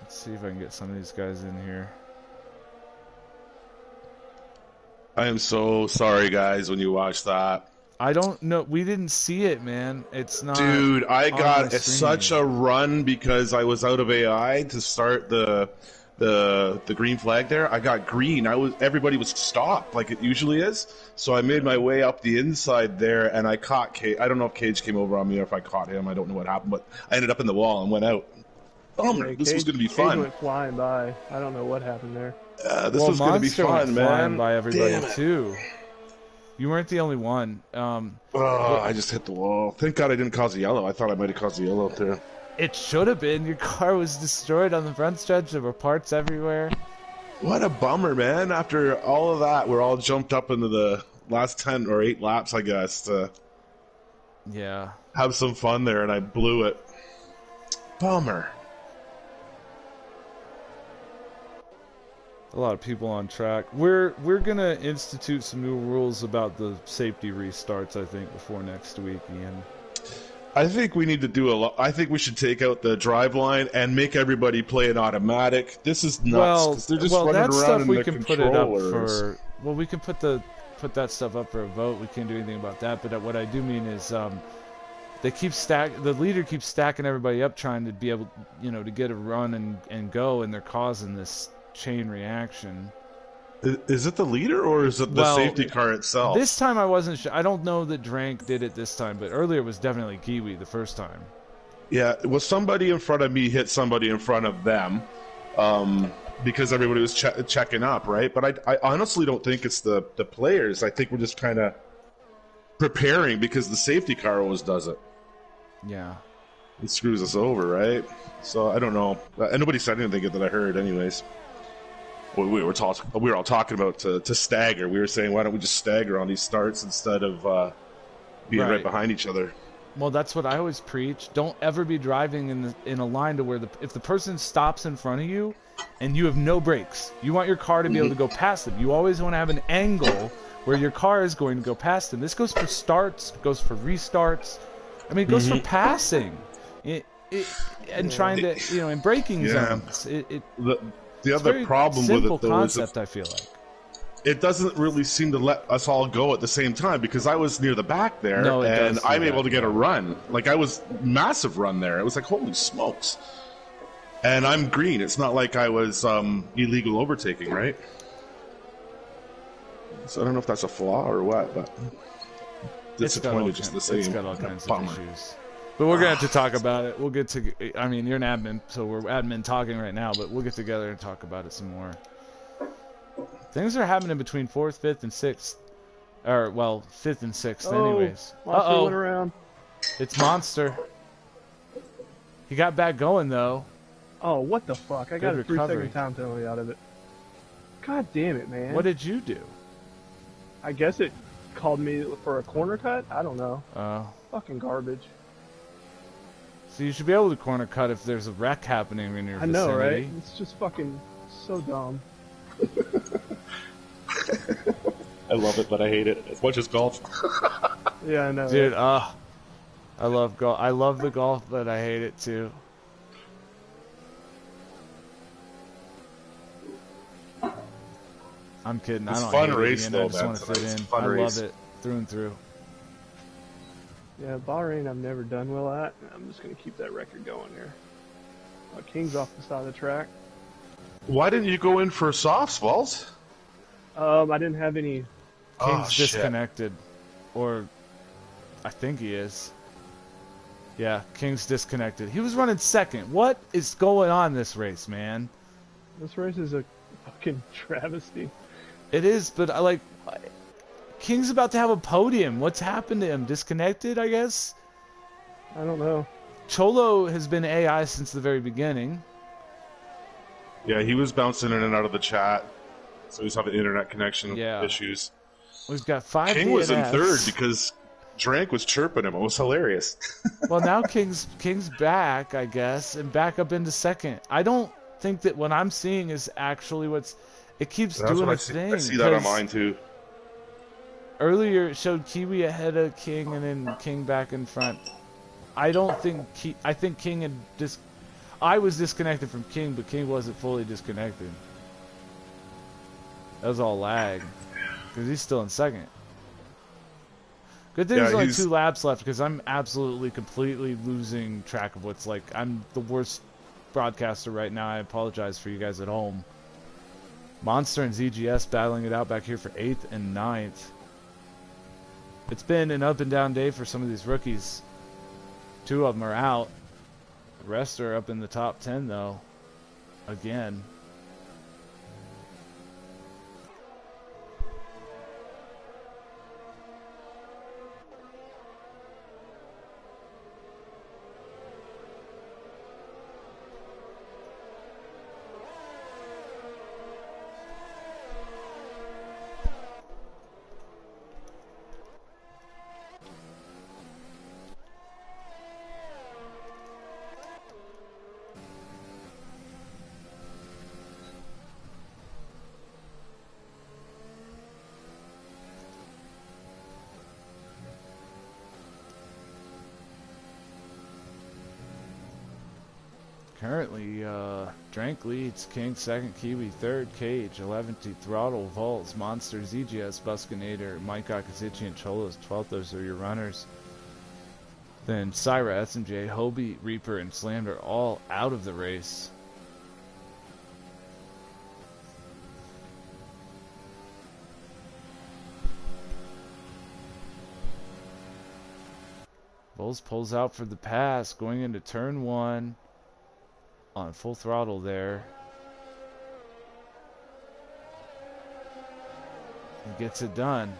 Let's see if I can get some of these guys in here. I am so sorry, guys, when you watch that. I don't know. We didn't see it, man. It's not... Dude, I on got the such screen. a run because I was out of AI to start the green flag there. I got green. Everybody was stopped like it usually is. So I made my way up the inside there, and I caught Cage. I don't know if Cage came over on me or if I caught him. I don't know what happened, but I ended up in the wall and went out. Yeah, This was going to be Cage fun. went flying by. I don't know what happened there. This was going to be Monster went fun, flying man. by everybody, Damn it. too. You weren't the only one. I just hit the wall. Thank God I didn't cause a yellow. I thought I might have caused a yellow up there. It should have been. Your car was destroyed on the front stretch. There were parts everywhere. What a bummer, man. After all of that, we're all jumped up into the last 10 or 8 laps, I guess, to Yeah. have some fun there, and I blew it. Bummer. A lot of people on track. We're gonna institute some new rules about the safety restarts, I think, before next week, Ian. I think we need to do a lot. I think we should take out the drive line and make everybody play an automatic. This is nuts. 'Cause they're just running that around stuff in we the can put it up controllers. for. Well, we can put that stuff up for a vote. We can't do anything about that. But what I do mean is, they keep the leader keeps stacking everybody up, trying to be able, to get a run and go, and they're causing this chain reaction. Is it the leader or is it the safety car itself? This time I wasn't sure. I don't know that Drank did it this time, but earlier it was definitely Kiwi the first time. Yeah, it was somebody in front of me hit somebody in front of them, because everybody was checking up, right? But I honestly don't think it's the players. I think we're just kind of preparing because the safety car always does it. Yeah. It screws us over, right? So I don't know. And nobody said anything that I heard, anyways. We were all talking about to stagger. We were saying, why don't we just stagger on these starts instead of being right behind each other? Well, that's what I always preach. Don't ever be driving in a line to where if the person stops in front of you and you have no brakes, you want your car to be able to go past them. You always want to have an angle where your car is going to go past them. This goes for starts, goes for restarts. I mean, it goes for passing. And trying to, in braking zones. The other problem with it, though, concept, I feel like. It doesn't really seem to let us all go at the same time because I was near the back there, and I'm able to get a run. Like, I was massive run there. It was like, holy smokes. And I'm green. It's not like I was illegal overtaking, right? So I don't know if that's a flaw or what, but disappointed just the same. It's got all kinds of issues. But we're going to have to talk about it. We'll get to... I mean, you're an admin, so we're admin talking right now, but we'll get together and talk about it some more. Things are happening between 4th, 5th, and 6th. Or, well, 5th and 6th anyways. Monster went around. It's Monster. He got back going, though. Oh, what the fuck? I got a recovery. 3-second time penalty out of it. God damn it, man. What did you do? I guess it called me for a corner cut? I don't know. Oh. Fucking garbage. So you should be able to corner cut if there's a wreck happening in your vicinity. I know, right? It's just fucking so dumb. I love it, but I hate it as much as golf. Yeah, I know. Dude, I love golf. I love the golf, but I hate it too. I'm kidding. It's I a don't fun hate race, it, though, I just man. want to fit It's a in. fun I race. love it through and through. Yeah, Bahrain I've never done well at. I'm just going to keep that record going here. King's off the side of the track. Why didn't you go in for softs, Vols? I didn't have any. King's Shit. disconnected, or I think he is. Yeah, King's disconnected. He was running second. What is going on this race, man? This race is a fucking travesty. It is, but I like. King's about to have a podium. What's happened to him? Disconnected, I guess? I don't know. Cholo has been AI since the very beginning. Yeah, he was bouncing in and out of the chat, so he's having internet connection Yeah. issues. We've got 5 King was in DNFs. third because Drank was chirping him. It was hilarious. Well, now King's back, I guess, and back up into second. I don't think that what I'm seeing is actually what's. It keeps That's doing what its I thing. see that on 'cause mine too. Earlier it showed Kiwi ahead of King and then King back in front. I don't think I think King had I was disconnected from King, but King wasn't fully disconnected. That was all lag because he's still in second. Good thing Yeah, there's only he's- 2 laps left because I'm absolutely completely losing track of what's like. I'm the worst broadcaster right now. I apologize for you guys at home. Monster and ZGS battling it out back here for 8th and 9th. It's been an up and down day for some of these rookies. 2 of them are out. The rest are up in the top 10 though. Again. Currently, Drank leads, King second, Kiwi third, Cage 11th, Throttle, Vols, Monster, ZGS, Buskinator, Mike Akazichi, and Cholos 12th. Those are your runners. Then Syra, SMJ, Hobie, Reaper, and Slammed are all out of the race. Vols pulls out for the pass, going into turn 1. On full throttle there. He gets it done.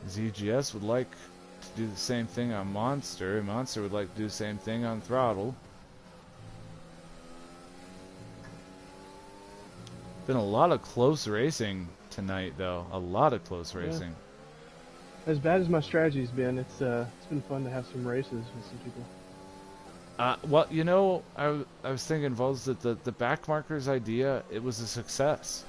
ZGS would like to do the same thing on Monster, and Monster would like to do the same thing on Throttle. Been a lot of close racing tonight, though. A lot of close racing. As bad as my strategy's been, it's been fun to have some races with some people. Well, you know, I was thinking, Vols, that the back markers idea, it was a success.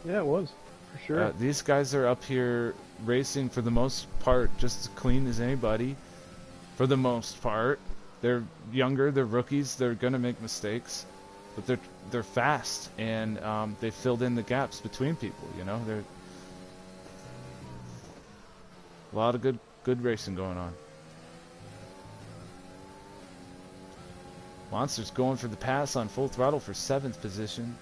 Yeah, it was, for sure. These guys are up here racing for the most part just as clean as anybody. For the most part, they're younger, they're rookies, they're gonna make mistakes, but they're fast, and they filled in the gaps between people. You know, they're a lot of good racing going on. Monster's going for the pass on full throttle for 7th position.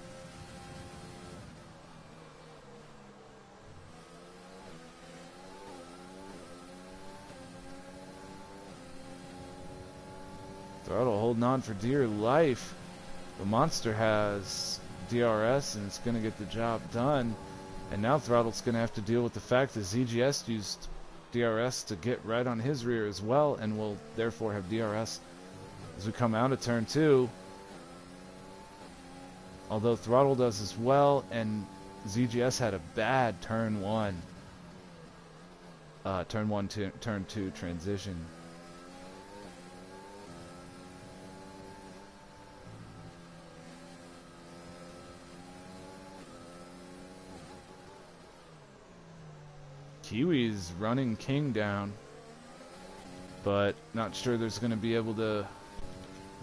Throttle holding on for dear life. The Monster has DRS and it's going to get the job done. And now Throttle's going to have to deal with the fact that ZGS used DRS to get right on his rear as well, and will therefore have DRS as we come out of turn 2. Although Throttle does as well, and ZGS had a bad turn 1. Turn 1 to turn 2 transition. Kiwi's running King down. but not sure there's going to be able to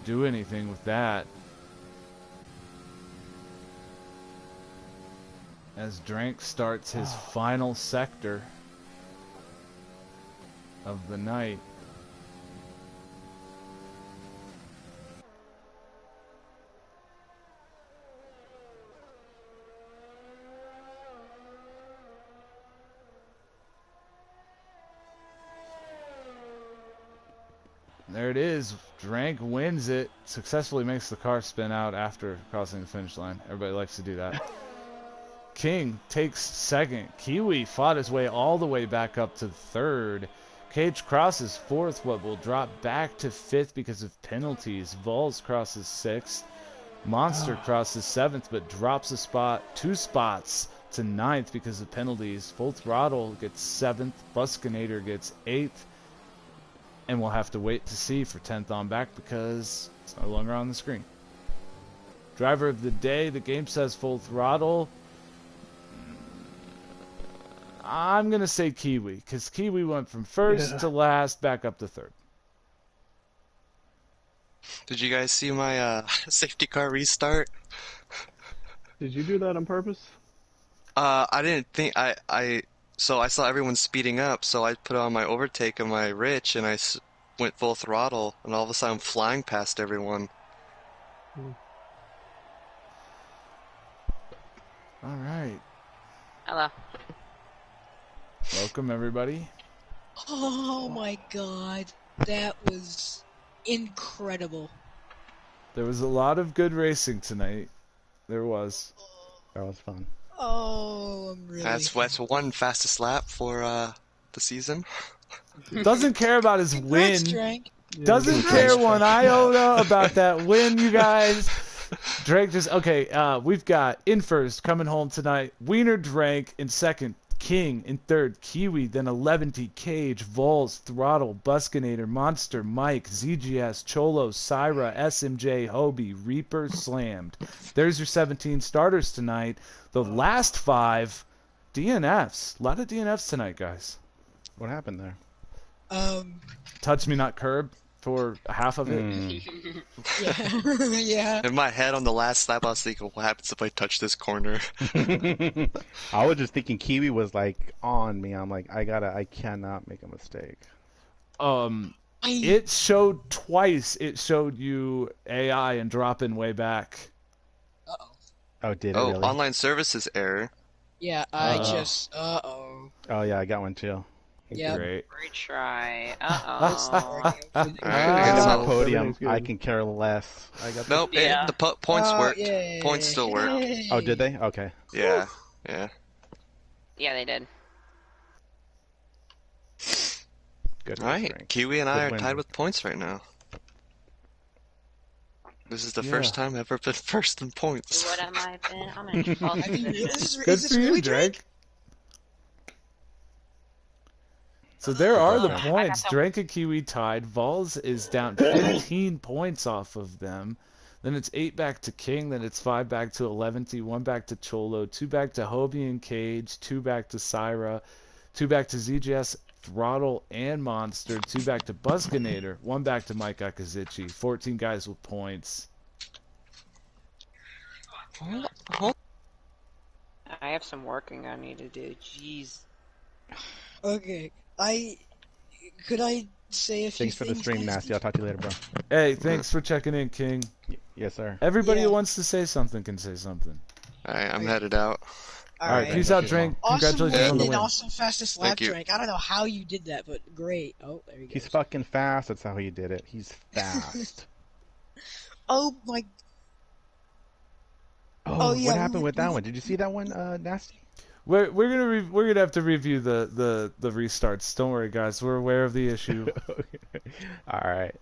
do anything with that. As Drank starts his final sector of the night. There it is. Drank wins it. Successfully makes the car spin out after crossing the finish line. Everybody likes to do that. King takes second. Kiwi fought his way all the way back up to third. Cage crosses fourth, but will drop back to fifth because of penalties. Vols crosses sixth. Monster crosses seventh, but drops a spot, 2 spots to ninth because of penalties. Full Throttle gets seventh. Buskinator gets eighth. And we'll have to wait to see for 10th on back because it's no longer on the screen. Driver of the day, the game says Full Throttle. I'm going to say Kiwi because Kiwi went from first to last back up to third. Did you guys see my safety car restart? Did you do that on purpose? I didn't think so I saw everyone speeding up, so I put on my overtake and my rich, and I went full throttle, and all of a sudden I'm flying past everyone. All right. Hello. Welcome, everybody. Oh my god, that was incredible. There was a lot of good racing tonight. There was. That was fun. Oh, I'm really. That's one fastest lap for the season. Doesn't care about his Congrats, win. Drank. Doesn't care one iota about that win, you guys. Drake just okay. We've got in first coming home tonight. Wiener Drank in second. King in third. Kiwi, then 11T Cage, Vols, Throttle, Buskinator, Monster, Mike, ZGS, Cholo, Syra, SMJ, Hobie, Reaper, Slammed. There's your 17 starters tonight. The last 5 DNFs. A lot of DNFs tonight, guys. What happened there? Touch Me Not Curb for half of it. Yeah. Yeah. In my head on the last lap, I was thinking, what happens if I touch this corner? I was just thinking Kiwi was like on me. I'm like, I cannot make a mistake. It showed twice. It showed you AI and dropping way back. Uh-oh. Oh, did it Oh, really? online services error. Yeah, I just. Uh-oh. Oh, yeah, I got one too. Yeah. Great. Retry. Alright, I got so- my podium. Everything's good. I can care less. I got Nope, Yeah. the points worked. Yay. Points still work. Yay. Oh, did they? Okay. Yeah, yeah. Yeah, they did. Good. Alright, Drink. Kiwi and I Good are tied win. with points right now. This is the Yeah. first time I've ever been first in points. What am I been? I'm gonna fall I mean, through is Good this for you, really Drake. Drake? So there are the I got points. some- Drake and Kiwi tied. Vols is down 15 points off of them. Then it's 8 back to King. Then it's 5 back to 11T, 1 back to Cholo, 2 back to Hobie and Cage, 2 back to Syra, 2 back to ZGS, Throttle, and Monster, 2 back to Buskinator, 1 back to Mike Akazichi. 14 guys with points. I have some working I need to do. Jeez. Okay, could I say a few Thanks for the things, stream, guys? Nasty. I'll talk to you later, bro. Hey, thanks for checking in, King. Yes, sir. Everybody Yeah. who wants to say something can say something. Alright, I'm headed out. All right, Alright. peace out, Drink. Awesome Congratulations on win the and win. awesome fastest lap, Thank you. Drake. I don't know how you did that, but great. Oh, there you go. He's fucking fast. That's how he did it. He's fast. Oh my. Oh, yeah, what happened we- with that one? Did you see that one, Nasty? We're gonna have to review the restarts. Don't worry, guys. We're aware of the issue. All right.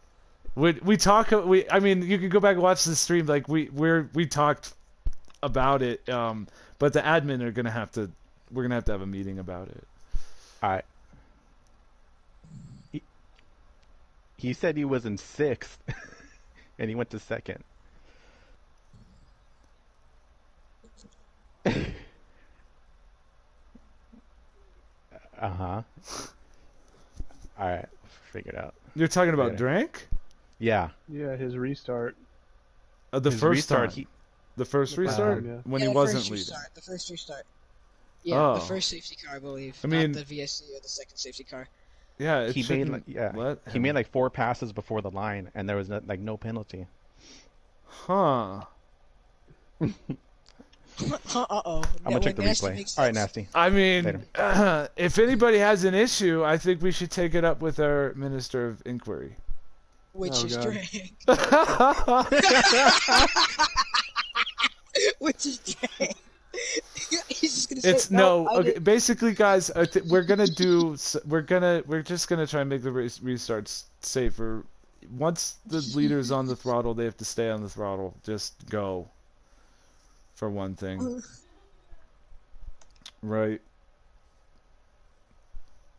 We talk. I mean, you can go back and watch the stream. Like we talked about it. But the admin are gonna have to. We're gonna have a meeting about it. All right. He said he was in 6th, and he went to 2nd. Uh-huh. All right. figured out. You're talking about Yeah. Drank? Yeah. Yeah, his restart. The His first restart, time. The first The first restart? time, yeah. When Yeah, he the wasn't first leading. restart. The first restart. Yeah, Oh. the first safety car, I believe. I mean- not the VSC or the second safety car. Yeah, it he made shouldn't like, let he him. made like 4 passes before the line, and there was no penalty. Huh. Uh-oh. I'm gonna check the replay. All right, Nasty. I mean, Later. if anybody has an issue, I think we should take it up with our Minister of Inquiry. Which Oh, is God. Drake. Which is Drake. He's just gonna say, It's no. I Okay, didn't." basically, guys, we're gonna try and make the restarts safer. Once the leader's on the throttle, they have to stay on the throttle. Just go. For one thing. Right.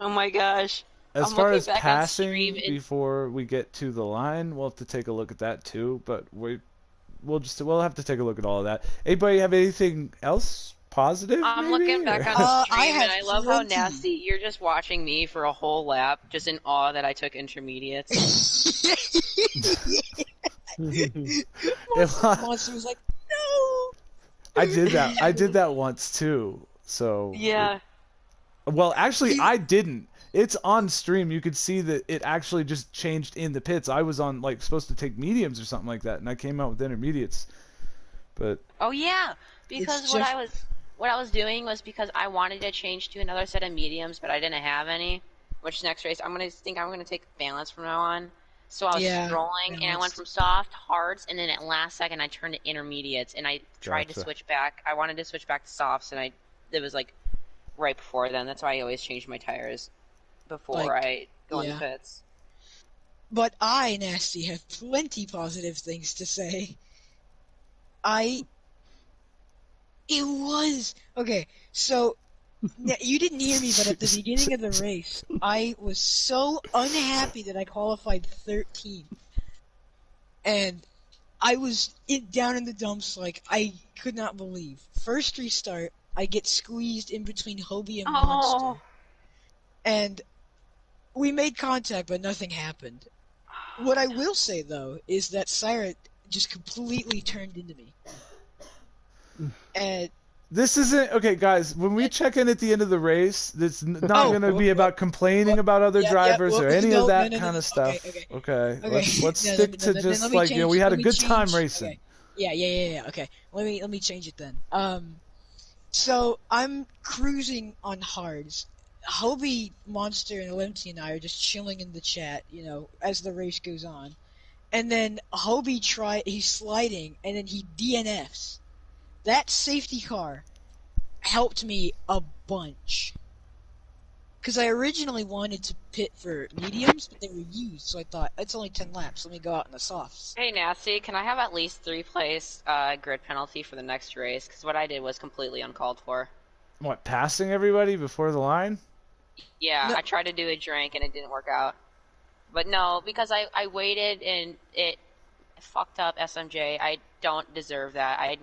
Oh my gosh. As I'm far looking as back on passing stream and- before we get to the line, we'll have to take a look at that too. But we'll have to take a look at all of that. Anybody have anything else positive? I'm maybe, looking back or- on stream I and have I love how plenty. nasty you're just watching me for a whole lap, just in awe that I took intermediates. Monster was like, no! I did that. I did that once too. So Yeah. Well, actually, I didn't. It's on stream. You could see that it actually just changed in the pits. I was on like supposed to take mediums or something like that, and I came out with intermediates. But Oh yeah, because It's what just- I was doing was because I wanted to change to another set of mediums, but I didn't have any. Which next race I'm gonna take balance from now on. So I was Yeah, strolling, and I went balance. from soft, hards, and then at last second I turned to intermediates, and I tried to Gotcha. switch back. I wanted to switch back to softs, and it was like right before then. That's why I always change my tires before Like, I go in yeah. the pits. But I, Nasty, have plenty positive things to say. It was... Okay, so... You didn't hear me, but at the beginning of the race, I was so unhappy that I qualified 13th. And I was down in the dumps like I could not believe. First restart, I get squeezed in between Hobie and Monster. And we made contact, but nothing happened. What I will say, though, is that Siret just completely turned into me. And this isn't okay, guys. When we check in at the end of the race, it's not Oh, going to be about complaining about other drivers or any of that kind of stuff. Okay, let's No, stick then to let just me like we had a let me good time change- racing. okay. Yeah. Okay, let me change it then. So I'm cruising on hards. Hobie, Monster, and Olympia and I are just chilling in the chat, as the race goes on. And then Hobie he's sliding, and then he DNFs. That safety car helped me a bunch. Because I originally wanted to pit for mediums, but they were used, so I thought, it's only 10 laps, let me go out in the softs. Hey Nasty, can I have at least 3 place grid penalty for the next race? Because what I did was completely uncalled for. What, passing everybody before the line? Yeah, No. I tried to do a drink and it didn't work out. But no, because I waited and it fucked up SMJ. I don't deserve that.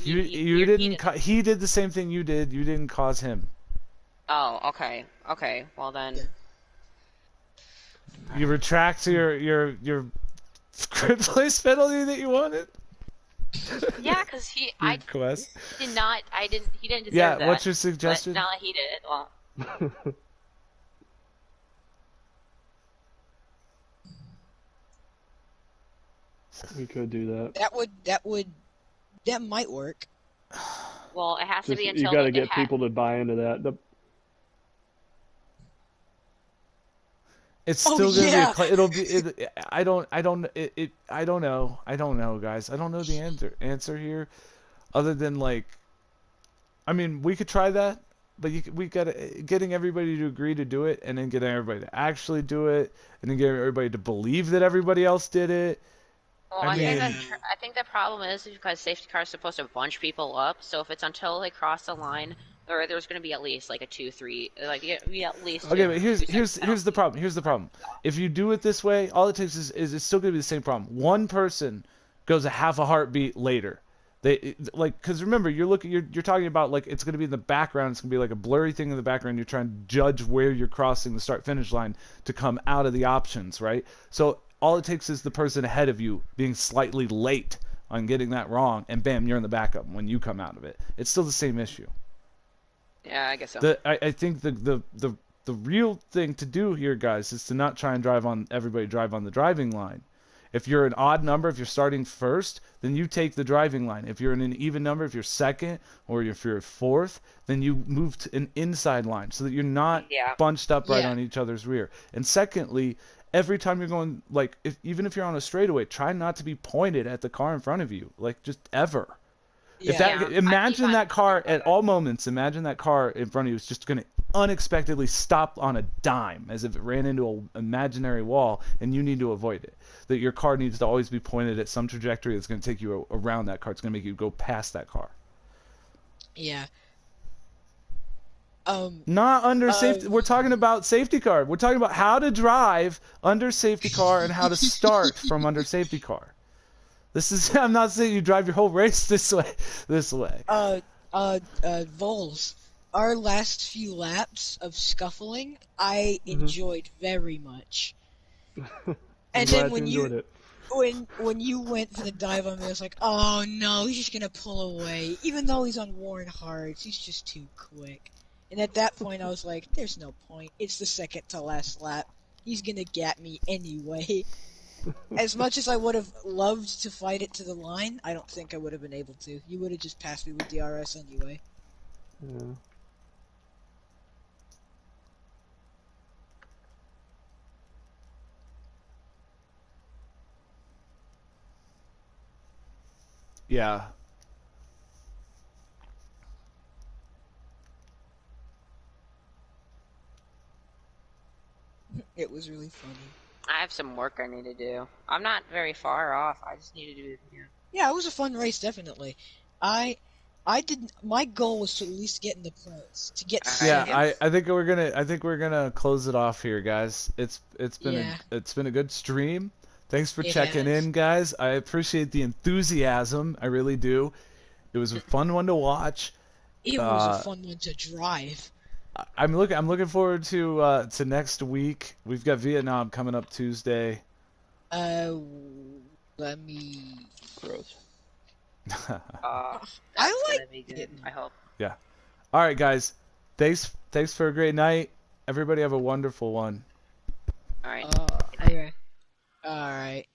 You didn't. He did the same thing you did. You didn't cause him. Oh, okay. Okay, well then. You retract your grid place penalty that you wanted. Yeah, because he didn't deserve Yeah, that. what's your But suggestion? now that he did it, well. We could do that. That might work. Well, it has to Just, be you until got to they get people to buy into that. It's Oh, still gonna yeah. be it'll be. I don't know. I don't know, guys. I don't know the answer here, other than like. I mean, we could try that, but we got getting everybody to agree to do it, and then getting everybody to actually do it, and then getting everybody to believe that everybody else did it. Well, I I think the problem is because safety car is supposed to bunch people up. So if it's until they cross the line, there's going to be at least like a 2-3, like at least. Okay, but here's the problem. Here's the problem. If you do it this way, all it takes is it's still going to be the same problem. One person goes a half a heartbeat later Because remember, you're talking about like it's going to be in the background. It's going to be like a blurry thing in the background. You're trying to judge where you're crossing the start finish line to come out of the options, right? So all it takes is the person ahead of you being slightly late on getting that wrong, and bam, you're in the backup when you come out of it. It's still the same issue. Yeah, I guess so. I think the real thing to do here, guys, is to not try and drive on the driving line. If you're an odd number, if you're starting first, then you take the driving line. If you're in an even number, if you're second or if you're fourth, then you move to an inside line so that you're not bunched up right on each other's rear. And secondly, every time you're going, like, even if you're on a straightaway, try not to be pointed at the car in front of you, like, just ever. Imagine that car at all moments. Imagine that car in front of you is just going to unexpectedly stop on a dime as if it ran into an imaginary wall, and you need to avoid it. That your car needs to always be pointed at some trajectory that's going to take you around that car. It's going to make you go past that car. Yeah. Not under safety. We're talking about safety car. We're talking about how to drive under safety car and how to start from under safety car. This is. I'm not saying you drive your whole race this way. Vols. Our last few laps of scuffling, I enjoyed very much. And then when you went for the dive on me, I was like, oh no, he's just gonna pull away. Even though he's on worn hards, he's just too quick. And at that point, I was like, there's no point. It's the second to last lap. He's gonna get me anyway. As much as I would have loved to fight it to the line, I don't think I would have been able to. You would have just passed me with DRS anyway. Yeah. Yeah. It was really funny. I have some work I need to do. I'm not very far off. I just need to do. Yeah, it was a fun race, definitely. I didn't. My goal was to at least get in the pros, to get. Yeah, I think we're gonna close it off here, guys. It's been a good stream. Thanks for checking in, guys. I appreciate the enthusiasm. I really do. It was a fun one to watch. It was a fun one to drive. I'm looking forward to next week. We've got Vietnam coming up Tuesday. Let me. Gross. I like it. I hope. Yeah. All right, guys. Thanks for a great night. Everybody have a wonderful one. All right. Okay. All right.